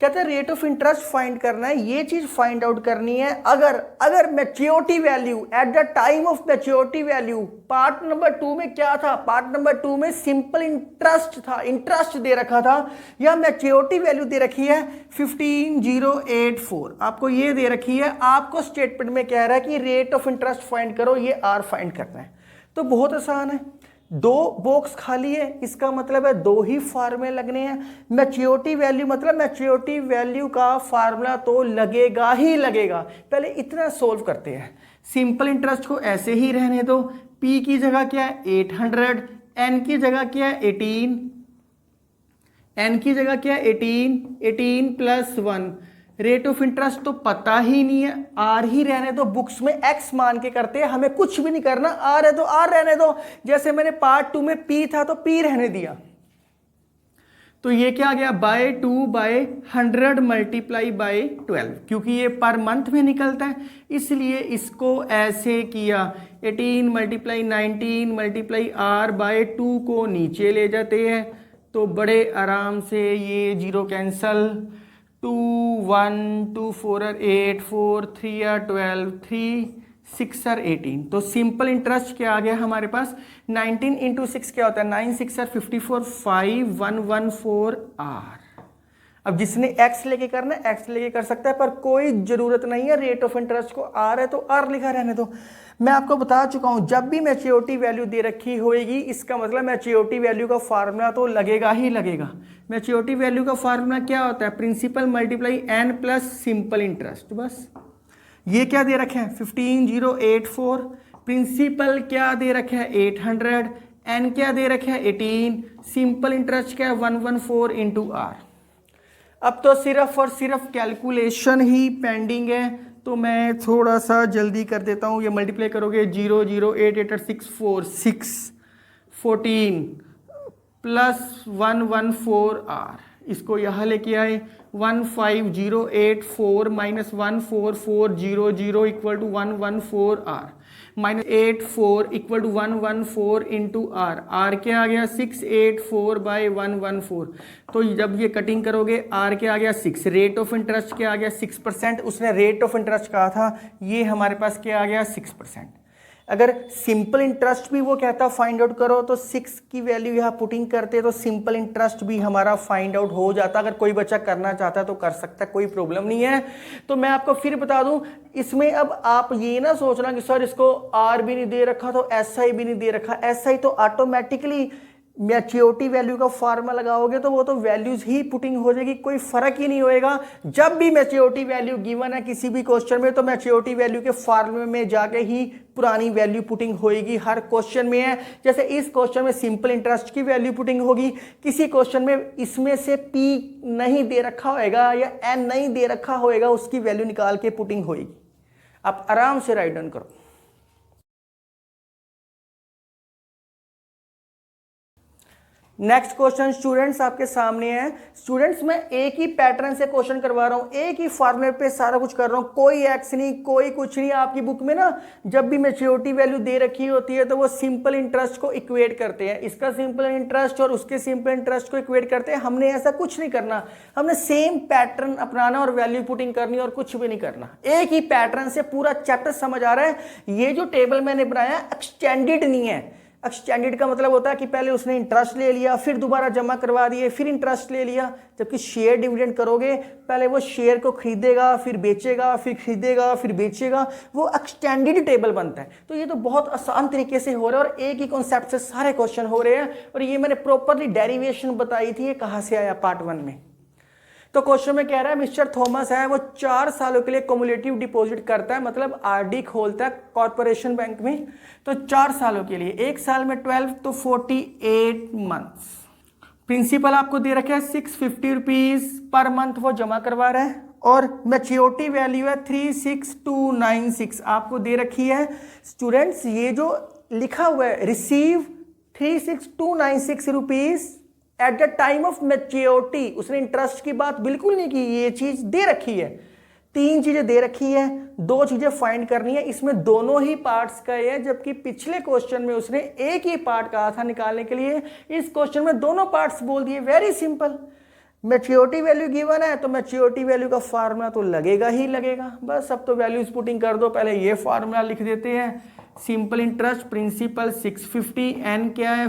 S1: कहते हैं रेट ऑफ इंटरेस्ट फाइंड करना है, ये चीज फाइंड आउट करनी है। अगर maturity value eight the time of maturity value, part number 2 में क्या था, पार्ट नंबर 2 में सिंपल इंटरेस्ट था, इंटरेस्ट दे रखा था, या मैच्योरिटी वैल्यू दे रखी है 15084, आपको ये दे रखी है, आपको स्टेटमेंट में कह रहा है कि रेट ऑफ इंटरेस्ट फाइंड करो, ये आर फाइंड करना है। तो बहुत आसान है, 2 बॉक्स खाली है, इसका मतलब है 2 ही फार्मूले लगने हैं। मैच्योरिटी वैल्यू मतलब मैच्योरिटी वैल्यू का फार्मूला तो लगेगा ही लगेगा। पहले इतना सोल्व करते हैं, सिंपल इंटरेस्ट को ऐसे ही रहने दो, पी की जगह क्या है 800, एन की जगह क्या है 18, एन की जगह क्या है 18 प्लस 1, रेट ऑफ इंटरेस्ट तो पता ही नहीं है, आर ही रहने दो, बुक्स में एक्स मान के करते हैं, हमें कुछ भी नहीं करना, आर है तो आर रहने दो। जैसे मैंने पार्ट 2 में पी था तो पी रहने दिया, तो ये क्या आ गया बाय 2/100 मल्टीप्लाई बाय 12, क्योंकि ये पर मंथ में निकलता है इसलिए इसको ऐसे किया। 18 × 19 × r बाय 2 को नीचे ले जाते हैं तो बड़े आराम से ये 0 कैंसल, 2 1 2 4 8 4 3 12 3 6 18, तो सिंपल इंटरेस्ट क्या आ गया हमारे पास 19 × 6 क्या होता है 9 6 54 5 114 r। अब जिसने x लेके करना है x लेके कर सकता है, पर कोई जरूरत नहीं है, रेट ऑफ इंटरेस्ट को r है तो r लिखा रहने दो। मैं आपको बता चुका हूं जब भी मैच्योरिटी वैल्यू दे रखी होएगी इसका मतलब मैच्योरिटी वैल्यू का फार्मूला तो लगेगा ही लगेगा। मैच्योरिटी वैल्यू का फार्मूला क्या होता है, principal multiply n plus simple interest. बस ये क्या दे रखे हैं 15084, प्रिंसिपल क्या दे रखे हैं 800, n क्या दे रखे हैं 18, सिंपल इंटरेस्ट क्या है 114 इंटू r। अब तो सिर्फ और सिर्फ कैलकुलेशन ही पेंडिंग है, तो मैं थोड़ा सा जल्दी कर देता हूँ। ये मल्टीप्लाई करोगे 0088646 14 प्लस 114r, इसको यहाँ लेके आए 15084 minus 14400 equal to 114r minus 84 equal to 114 into R, R क्या आ गया 684/114। तो जब ये कटिंग करोगे आर क्या आ गया 6, रेट ऑफ इंटरेस्ट क्या आ गया 6%, उसने रेट ऑफ इंटरेस्ट कहा था, ये हमारे पास क्या आ गया 6%। अगर सिंपल इंटरेस्ट भी वो कहता फाइंड आउट करो तो 6 की वैल्यू यहाँ पुटिंग करते तो सिंपल इंटरेस्ट भी हमारा फाइंड आउट हो जाता। अगर कोई बच्चा करना चाहता है तो कर सकता है, कोई प्रॉब्लम नहीं है। तो मैं आपको फिर बता दूं, इसमें अब आप ये ना सोचना कि सर इसको आर भी नहीं दे रखा तो एसआई भी नहीं दे रखा। एसआई तो ऑटोमेटिकली मैच्योरिटी वैल्यू का फार्मूला लगाओगे तो वो तो वैल्यूज ही पुटिंग हो जाएगी, कोई फर्क ही नहीं होएगा। जब भी मैच्योरिटी वैल्यू गिवन है किसी भी क्वेश्चन में तो मैच्योरिटी वैल्यू के फार्मूले में जाके ही पुरानी वैल्यू पुटिंग होएगी, हर क्वेश्चन में है। जैसे इस क्वेश्चन में सिंपल इंटरेस्ट की वैल्यू पुटिंग होगी, किसी क्वेश्चन में इसमें से पी नहीं दे रखा होएगा या एन नहीं दे रखा होएगा, उसकी वैल्यू निकाल के पुटिंग होएगी। आप आराम से राइट डाउन करो। नेक्स्ट क्वेश्चन स्टूडेंट्स आपके सामने है। स्टूडेंट्स मैं एक ही पैटर्न से क्वेश्चन करवा रहा हूं, एक ही फॉर्मूले पे सारा कुछ कर रहा हूं, कोई एक्स नहीं, कोई कुछ नहीं। आपकी बुक में ना जब भी मैच्योरिटी वैल्यू दे रखी होती है तो वो सिंपल इंटरेस्ट को इक्वेट करते हैं, इसका सिंपल इंटरेस्ट और उसके सिंपल इंटरेस्ट को इक्वेट करते हैं। हमने ऐसा कुछ नहीं करना, हमने सेम पैटर्न अपनाना और वैल्यू पुटिंग करनी और कुछ भी नहीं करना। एक ही पैटर्न से पूरा चैप्टर समझ आ रहा है। ये जो टेबल मैंने बनाया एक्सटेंडेड नहीं है। एक्सटेंडेड का मतलब होता है कि पहले उसने इंटरेस्ट ले लिया, फिर दोबारा जमा करवा दिए, फिर इंटरेस्ट ले लिया। जबकि शेयर डिविडेंड करोगे, पहले वो शेयर को खरीदेगा, फिर बेचेगा, फिर खरीदेगा, फिर बेचेगा, वो एक्सटेंडेड टेबल बनता है। तो ये तो बहुत आसान तरीके से हो रहा है और एक ही कॉन्सेप्ट से सारे क्वेश्चन हो रहे हैं। और ये मैंने प्रॉपरली डेरिवेशन बताई थी, ये कहाँ से आया पार्ट 1 में। तो क्वेश्चन में कह रहा है मिस्टर थॉमस है, वो 4 सालों के लिए क्युमुलेटिव डिपॉजिट करता है, मतलब आरडी खोलता है कॉर्पोरेशन बैंक में। तो 4 सालों के लिए, एक साल में 12 तो 48 मंथ्स। प्रिंसिपल आपको दे रखा है 650 रुपीज पर मंथ वो जमा करवा रहा है और मैच्योरिटी वैल्यू है 36296 आपको दे रखी है। स्टूडेंट्स ये जो लिखा हुआ है receive 36296 rupees at the time of maturity, उसने इंटरेस्ट की बात बिल्कुल नहीं की। ये चीज दे रखी है, 3 चीजें दे रखी है, 2 चीजें फाइंड करनी है। इसमें दोनों ही पार्ट्स का है, जबकि पिछले क्वेश्चन में उसने एक ही पार्ट कहा था निकालने के लिए, इस क्वेश्चन में दोनों पार्ट्स बोल दिए। Very simple, maturity value given है तो मैच्योरिटी वैल्यू का फार्मूला तो लगेगा ही लगेगा। बस अब तो वैल्यूज पुटिंग कर दो। पहले ये फार्मूला लिख देते हैं, सिंपल इंटरेस्ट प्रिंसिपल 650, एन क्या है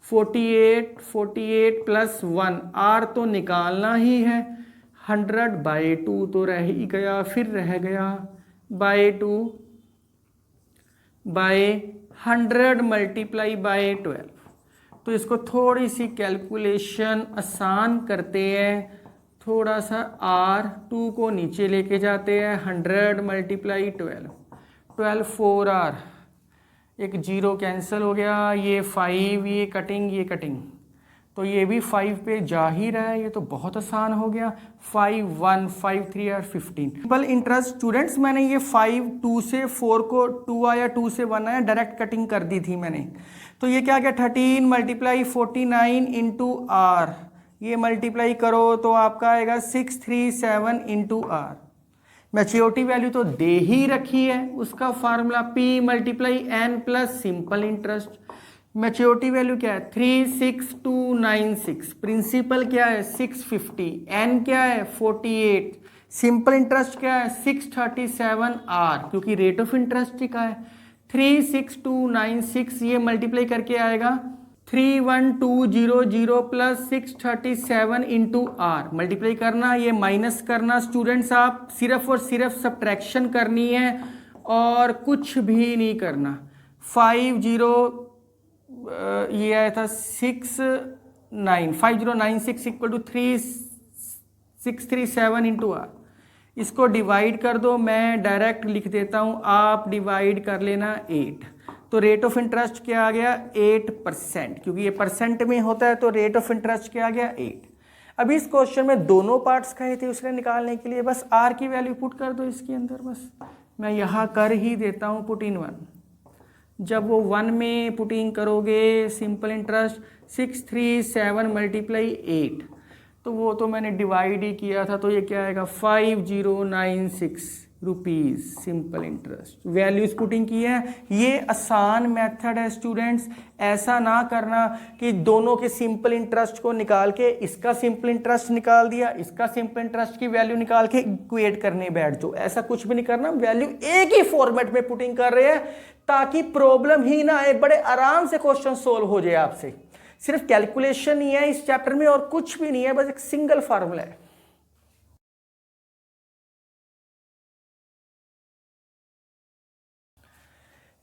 S1: 48 प्लस 1, आर तो निकालना ही है, 100/2 तो रह ही गया, फिर रह गया बाय 2 बाय 100 मल्टीप्लाई बाय 12। तो इसको थोड़ी सी कैलकुलेशन आसान करते हैं, थोड़ा सा R2 को नीचे लेके जाते हैं, 100 मल्टीप्लाई 12 4R, एक 0 कैंसिल हो गया, ये 5, ये कटिंग, तो ये भी 5 पे जा ही रहा है। ये तो बहुत आसान हो गया, 5 1 5 3 और 15 सिंपल इंटरेस्ट। स्टूडेंट्स मैंने ये 5 2 से 4 को 2 आया, 2 से 1 आया, डायरेक्ट कटिंग कर दी थी मैंने। तो ये क्या गया 13 मल्टीप्लाई 49 इंटू आर, ये मल्टीप्लाई करो तो आपका आएगा 637 इंटू आर। मैच्योरिटी वैल्यू तो दे ही रखी है, उसका formula P multiply N plus simple interest. Maturity value क्या है 36296, प्रिंसिपल क्या है 650, N क्या है 48, सिंपल इंटरेस्ट क्या है 637 R, क्योंकि रेट ऑफ इंटरेस्ट का है 36296, ये मल्टीप्लाई करके आएगा 31200 प्लस 637 इंटू आर। मल्टीप्लाई करना, ये माइनस करना। स्टूडेंट्स आप सिर्फ और सिर्फ सब्ट्रैक्शन करनी है और कुछ भी नहीं करना। 50 ये आया था 5096 इक्वल टू 3637 इंटू आर। इसको डिवाइड कर दो, मैं डायरेक्ट लिख देता हूँ, आप डिवाइड कर लेना 8। तो रेट ऑफ इंटरेस्ट क्या आ गया 8%, क्योंकि ये परसेंट में होता है तो रेट ऑफ इंटरेस्ट क्या आ गया 8। अभी इस क्वेश्चन में दोनों पार्ट्स कहे थे उसने निकालने के लिए, बस आर की वैल्यू पुट कर दो इसके अंदर। बस मैं यहाँ कर ही देता हूँ पुट इन 1। जब वो 1 में पुटिंग करोगे सिंपल इंटरेस्ट 637 मल्टीप्लाई 8, तो वो तो मैंने डिवाइड ही किया था, तो ये क्या आएगा 5096 rupees simple interest. Values putting की है, ये आसान मेथड है स्टूडेंट्स। ऐसा ना करना कि दोनों के सिंपल इंटरेस्ट को निकाल के इसका सिंपल इंटरेस्ट निकाल दिया, इसका सिंपल इंटरेस्ट की वैल्यू निकाल के इक्वेट करने बैठ जाओ, ऐसा कुछ भी नहीं करना। वैल्यू एक ही फॉर्मेट में पुटिंग कर रहे हैं ताकि प्रॉब्लम ही ना आए, बड़े आराम से क्वेश्चन सोल्व हो जाए आपसे। सिर्फ कैलकुलेशन ही है इस चैप्टर में और कुछ भी नहीं है, बस एक सिंगल फार्मूला है।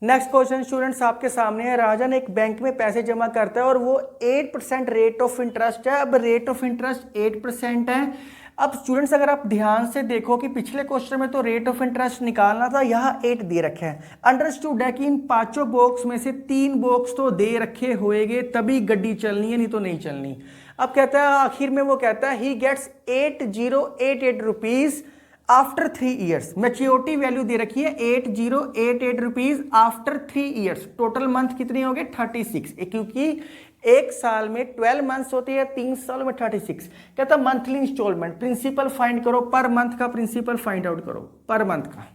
S1: नेक्स्ट क्वेश्चन स्टूडेंट्स आपके सामने है। राजन एक बैंक में पैसे जमा करता है और वो 8% रेट ऑफ इंटरेस्ट है। अब रेट ऑफ इंटरेस्ट 8% है। अब स्टूडेंट्स अगर आप ध्यान से देखो कि पिछले क्वेश्चन में तो रेट ऑफ इंटरेस्ट निकालना था, यहाँ 8 दे रखे हैं। अंडरस्टूड है कि इन 5 बॉक्स में से 3 बॉक्स तो दे रखे होएंगे तभी गड्डी चलनी है, नहीं तो नहीं चलनी। अब कहता है आखिर में, वो कहता है ही gets 8088 rupees after 3 years. Maturity value दे रखी है 8088 rupees after 3 years. Total month कितने हो गए 36, क्योंकि एक साल में 12 मंथ्स होती है, 3 साल में 36। कहता मंथली इंस्टॉलमेंट, प्रिंसिपल फाइंड करो, पर मंथ का प्रिंसिपल फाइंड आउट करो, पर मंथ का।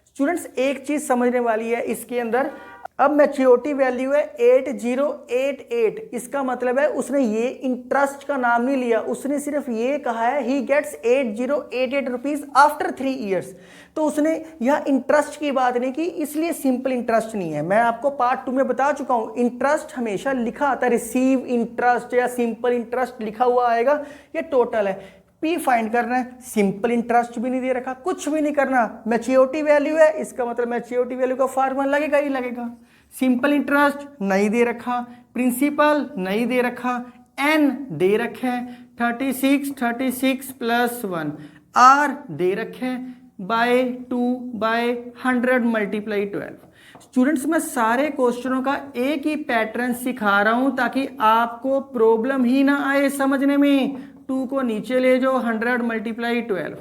S1: स्टूडेंट्स एक चीज समझने वाली है इसके अंदर। अब मैच्योरिटी वैल्यू है 8088, इसका मतलब है उसने ये इंटरेस्ट का नाम नहीं लिया, उसने सिर्फ ये कहा है ही गेट्स 8088 रुपीज आफ्टर 3 ईयर्स। तो उसने यह इंटरेस्ट की बात नहीं की, इसलिए सिंपल इंटरेस्ट नहीं है। मैं आपको पार्ट 2 में बता चुका हूं, इंटरेस्ट हमेशा लिखा आता है, रिसीव इंटरेस्ट या सिंपल इंटरेस्ट लिखा हुआ आएगा, ये टोटल है। पी फाइंड करना है, सिंपल इंटरेस्ट भी नहीं दे रखा, कुछ भी नहीं करना। मैच्योरिटी वैल्यू है, इसका मतलब मैच्योरिटी वैल्यू का फार्मूला लगेगा ही लगेगा। सिंपल इंटरेस्ट नहीं दे रखा, प्रिंसिपल नहीं दे रखा, एन दे रखे हैं 36 प्लस 1, आर दे रखे हैं बाय 2/100 मल्टीप्लाई 12। स्टूडेंट्स मैं सारे क्वेश्चनों का एक ही पैटर्न सिखा रहा हूं ताकि आपको प्रॉब्लम ही ना आए समझने में। 2 को नीचे ले जाओ, 100 मल्टीप्लाई 12,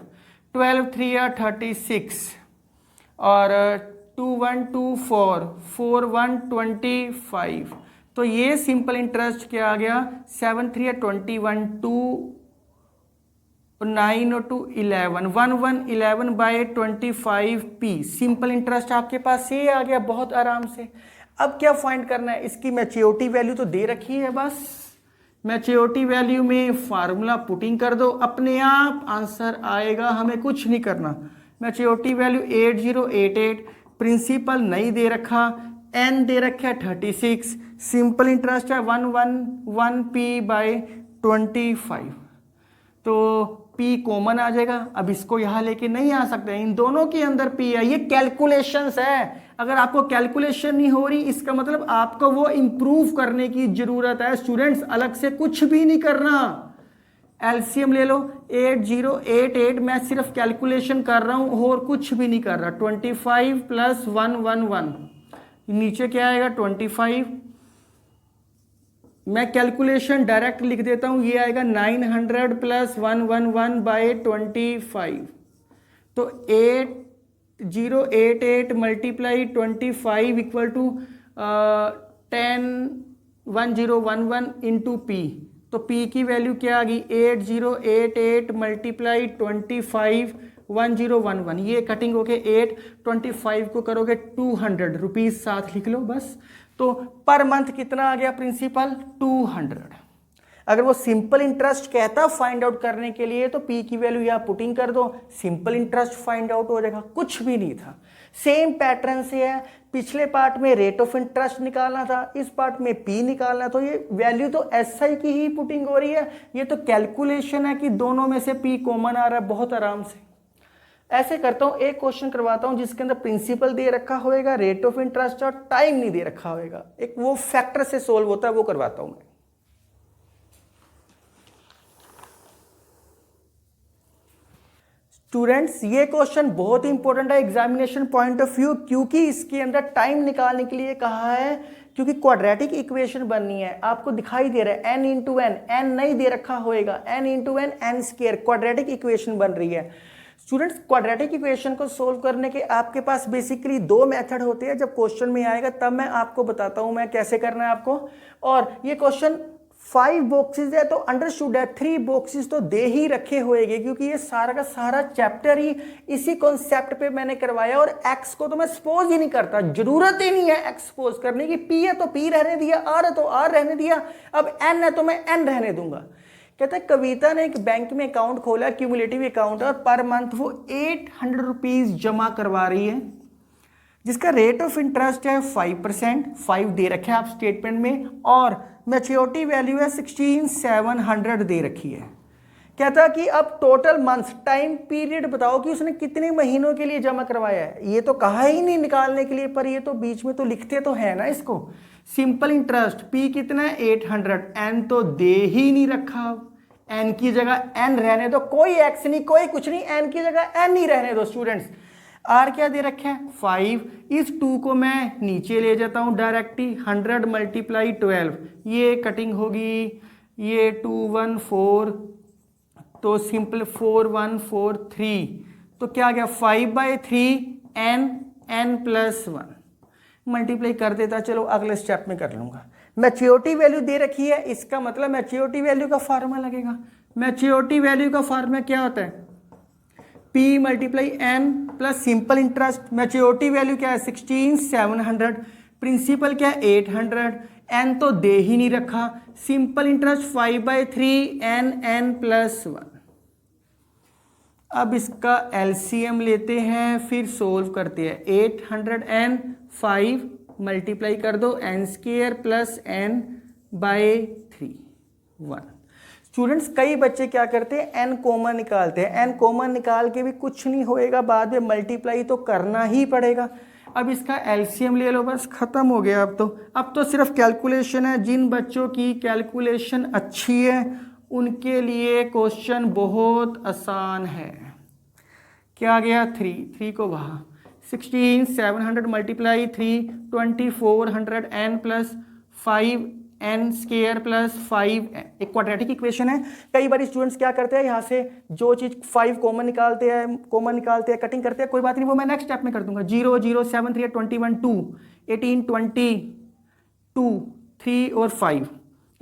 S1: 12 3 या 36 और 2 1 2 4 4 1 25। तो ये सिंपल इंटरेस्ट क्या आ गया 7 3 या 21 2 9 और 2 11 1 1 11 बाय 25 पी। सिंपल इंटरेस्ट आपके पास ये आ गया बहुत आराम से। अब क्या फाइंड करना है, इसकी मैच्योरिटी वैल्यू तो दे रखी है, बस मैच्योरिटी वैल्यू में फार्मूला पुटिंग कर दो, अपने आप आंसर आएगा, हमें कुछ नहीं करना। मैच्योरिटी वैल्यू 8088, प्रिंसिपल नहीं दे रखा, एन दे रखा है 36, सिंपल इंटरेस्ट है 111 पी बाय 25। तो P कॉमन आ जाएगा। अब इसको यहां लेके नहीं आ सकते, इन दोनों के अंदर P है, ये कैलकुलेशंस है। अगर आपको कैलकुलेशन नहीं हो रही इसका मतलब आपको वो इंप्रूव करने की जरूरत है। स्टूडेंट्स अलग से कुछ भी नहीं करना, एलसीएम ले लो 8088, मैं सिर्फ कैलकुलेशन कर रहा हूं और कुछ भी नहीं कर रहा। 25 प्लस 111, नीचे क्या आएगा 25, मैं कैलकुलेशन डायरेक्ट लिख देता हूं, ये आएगा 900 प्लस 111 बाय 25। तो 8088 multiply 25 equal to 101011 into P. तो P की वैल्यू क्या आ गई 8088 मल्टीप्लाई 25 1011, ये कटिंग होके 825 को करोगे 200 रुपीज साथ लिख लो बस। तो पर मंथ कितना आ गया प्रिंसिपल 200। अगर वो सिंपल इंटरेस्ट कहता फाइंड आउट करने के लिए तो P की वैल्यू यहाँ पुटिंग कर दो, सिंपल इंटरेस्ट फाइंड आउट हो जाएगा, कुछ भी नहीं था। सेम पैटर्न से है, पिछले पार्ट में रेट ऑफ इंटरेस्ट निकालना था, इस पार्ट में P निकालना, तो ये वैल्यू तो SI की ही पुटिंग हो रही है। ये तो कैलकुलेशन है कि दोनों में से P कॉमन आ रहा है बहुत आराम से। ऐसे करता हूं, एक क्वेश्चन करवाता हूं जिसके अंदर प्रिंसिपल दे रखा होएगा, रेट ऑफ इंटरेस्ट और टाइम नहीं दे रखा होएगा, एक वो फैक्टर से सोल्व होता है वो करवाता हूं मैं। स्टूडेंट्स ये क्वेश्चन बहुत इंपॉर्टेंट है एग्जामिनेशन पॉइंट ऑफ व्यू, क्योंकि इसके अंदर टाइम निकालने के लिए कहा है, क्योंकि क्वाड्रेटिक इक्वेशन बननी है। आपको दिखाई दे रहा है n इंटू एन, एन नहीं दे रखा होएगा, n into N N square, quadratic equation बन रही है। स्टूडेंट्स क्वाड्रेटिक इक्वेशन को सोल्व करने के आपके पास बेसिकली 2 मेथड होते हैं। जब क्वेश्चन में आएगा तब मैं आपको बताता हूं मैं कैसे करना है आपको। और ये क्वेश्चन 5 बॉक्सेस है तो अंडरस्टूड है 3 बॉक्सेस तो दे ही रखे होएंगे, क्योंकि ये सारा का सारा चैप्टर ही इसी कॉन्सेप्ट पे मैंने करवाया। और एक्स को तो मैं सपोज ही नहीं करता, जरूरत ही नहीं है एक्सपोज करने की। पी है तो पी रहने दिया, आर है तो आर रहने दिया, अब एन है तो मैं एन रहने दूंगा। कहता है कविता ने एक बैंक में अकाउंट खोला, क्यूमुलेटिव अकाउंट, और पर मंथ वो 800 रुपीज जमा करवा रही है, जिसका रेट ऑफ इंटरेस्ट है 5%, 5 दे रखे हैं आप स्टेटमेंट में, और मैच्योरिटी वैल्यू है 16700 दे रखी है। कहता कि अब टोटल मंथ्स टाइम पीरियड बताओ कि उसने कितने महीनों के लिए जमा करवाया है। ये तो कहा ही नहीं निकालने के लिए, पर ये तो बीच में तो लिखते तो है ना इसको। सिंपल इंटरेस्ट पी कितना है 800, एन तो दे ही नहीं रखा, एन की जगह एन रहने दो, कोई एक्स नहीं कोई कुछ नहीं, एन की जगह एन ही रहने दो स्टूडेंट्स। आर क्या दे रखे है 5, इस 2 को मैं नीचे ले जाता हूं डायरेक्टली, 100 मल्टीप्लाई 12, ये कटिंग होगी, ये 2 1 4, तो सिंपल 4 1 4 3, तो क्या गया 5/3 n + 1 मल्टीप्लाई कर देता। चलो अगले स्टेप में कर लूंगा। मैच्योरिटी वैल्यू दे रखी है, इसका मतलब मैच्योरिटी वैल्यू का फार्मूला लगेगा। मैच्योरिटी वैल्यू का फार्मूला क्या होता है P × n plus simple interest. Maturity value क्या है 16,700, प्रिंसिपल क्या है 800, n तो दे ही नहीं रखा, सिंपल इंटरेस्ट 5/3 n + 1। अब इसका एलसीएम लेते हैं, फिर सोल्व करते हैं। 800n 5 मल्टीप्लाई कर दो n² + n/3 1। स्टूडेंट्स कई बच्चे क्या करते हैं n कॉमन निकालते हैं, n कॉमन निकाल के भी कुछ नहीं होएगा, बाद में मल्टीप्लाई तो करना ही पड़ेगा। अब इसका एलसीएम ले लो, बस खत्म हो गया। अब तो सिर्फ कैलकुलेशन है। जिन बच्चों की कैलकुलेशन अच्छी है उनके लिए क्वेश्चन बहुत आसान है। क्या गया 3 को वहाँ 16,700 मल्टीप्लाई 3 2400n + 5n² + 5, एक क्वाड्रेटिक इक्वेशन है। कई बार स्टूडेंट्स क्या करते हैं यहाँ से जो चीज़ 5 कॉमन निकालते हैं कटिंग करते हैं, कोई बात नहीं, वो मैं नेक्स्ट स्टेप में कर दूंगा। 0 0 7 3 21 2 18 20 2 3 और 5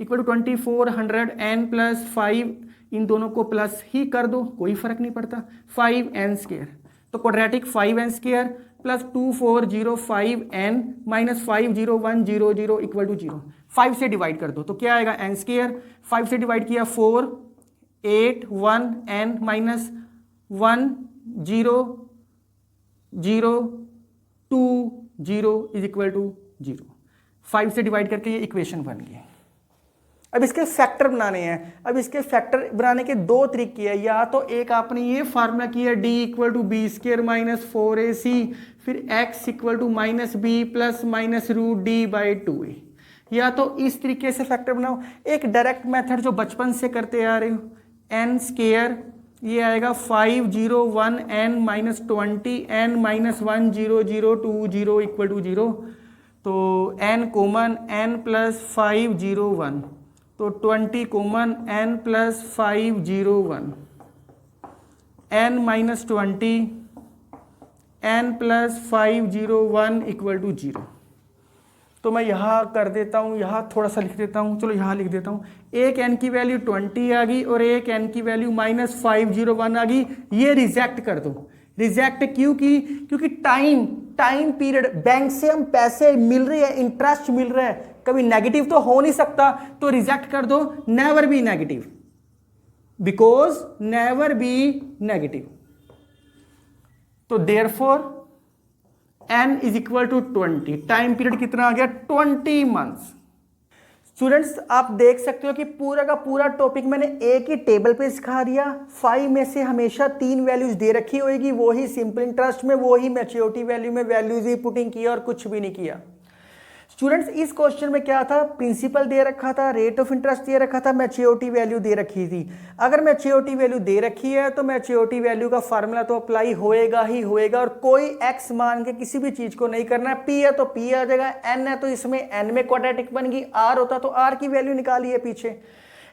S1: = 2400n + 5, इन दोनों को प्लस ही कर दो, कोई फर्क नहीं पड़ता, 5n², तो क्वाड्रेटिक 5n² + 2405n - 501000 = 0। 5 से डिवाइड कर दो तो क्या आएगा n², 5 से डिवाइड किया 4 8 1 n - 1 0 0 2 0 = 0। 5 से डिवाइड करके ये इक्वेशन बन गई। अब इसके फैक्टर बनाने हैं। अब इसके फैक्टर बनाने के 2 तरीके हैं। या तो एक आपने ये फार्मूला किया d = b² - 4ac, फिर x = -b + -√d/2a, या तो इस तरीके से फैक्टर बनाओ। एक डायरेक्ट मेथड जो बचपन से करते आ रहे हो, n², ये आएगा 501n - 20n - 10020 = 0, तो n कॉमन n + 501, तो 20 कॉमन n + 501, n - 20 n + 501 = 0। तो मैं यहाँ कर देता हूँ, यहाँ थोड़ा सा लिख देता हूँ, चलो यहाँ लिख देता हूँ। एक n की वैल्यू 20 आ गई और एक n की वैल्यू -501 आ गई, ये रिजेक्ट कर दो। रिजेक्ट क्योंकि टाइम पीरियड, बैंक से हम पैसे मिल रहे हैं, इंटरेस्ट मिल रहा है, कभी नेगेटिव तो हो नहीं सकता, तो रिजेक्ट कर दो। Never be negative, because never be negative. तो देयरफॉर n = 20, टाइम पीरियड कितना आ गया 20 मंथ्स। स्टूडेंट्स आप देख सकते हो कि पूरा का पूरा टॉपिक मैंने एक ही टेबल पे सिखा दिया। 5 में से हमेशा 3 वैल्यूज दे रखी होगी, वो ही सिंपल इंटरेस्ट में, वो ही मैच्योरिटी वैल्यू में वैल्यूज ही पुटिंग किया और कुछ भी नहीं किया। स्टूडेंट्स इस क्वेश्चन में क्या था, प्रिंसिपल दे रखा था, रेट ऑफ इंटरेस्ट दे रखा था, मैच्योरिटी वैल्यू दे रखी थी। अगर मैच्योरिटी वैल्यू दे रखी है तो मैच्योरिटी वैल्यू का फार्मूला तो अप्लाई होएगा ही होएगा, और कोई एक्स मान के किसी भी चीज को नहीं करना है। पी है तो पी आ जाएगा, एन है तो इसमें एन में क्वाड्रेटिक बन गई, आर होता तो आर की वैल्यू निकाली है पीछे।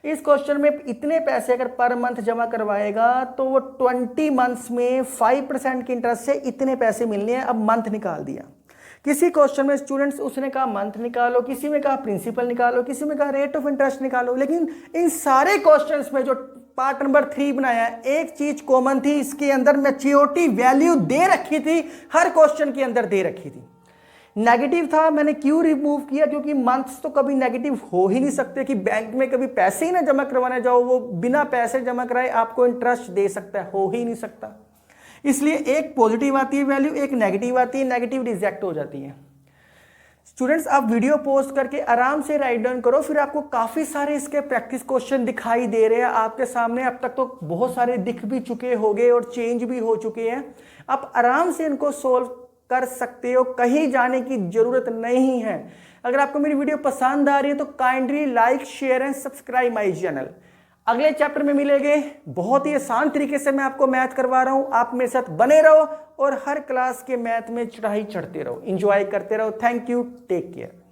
S1: इस क्वेश्चन में इतने पैसे अगर पर मंथ जमा करवाएगा तो वो 20 मंथ्स में 5% के इंटरेस्ट से इतने पैसे मिलने हैं। अब मंथ निकाल दिया। किसी क्वेश्चन में स्टूडेंट्स उसने कहा मंथ निकालो, किसी में कहा प्रिंसिपल निकालो, किसी में कहा रेट ऑफ इंटरेस्ट निकालो, लेकिन इन सारे क्वेश्चंस में जो पार्ट नंबर 3 बनाया है, एक चीज कॉमन थी, इसके अंदर मैच्योरिटी वैल्यू दे रखी थी, हर क्वेश्चन के अंदर दे रखी थी। नेगेटिव था, मैंने क्यों रिमूव किया, क्योंकि मंथ्स तो कभी नेगेटिव हो ही नहीं सकते कि बैंक में कभी पैसे ही ना जमा करवाने जाओ, वो बिना पैसे जमा कराए आपको इंटरेस्ट दे सकता है, हो ही नहीं सकता। इसलिए एक पॉजिटिव आती है वैल्यू, एक नेगेटिव आती है, नेगेटिव रिजेक्ट हो जाती है। स्टूडेंट्स आप वीडियो पोस्ट करके आराम से राइट डाउन करो, फिर आपको काफी सारे इसके प्रैक्टिस क्वेश्चन दिखाई दे रहे हैं आपके सामने। अब तक तो बहुत सारे दिख भी चुके होंगे और चेंज भी हो चुके हैं। आप आराम से इनको सोल्व कर सकते हो, कहीं जाने की जरूरत नहीं है। अगर आपको मेरी वीडियो पसंद आ रही है तो kindly like, share and subscribe my channel. अगले चैप्टर में मिलेंगे। बहुत ही आसान तरीके से मैं आपको मैथ करवा रहा हूं, आप मेरे साथ बने रहो और हर क्लास के मैथ में चढ़ाई चढ़ते रहो, एंजॉय करते रहो। Thank you, take care.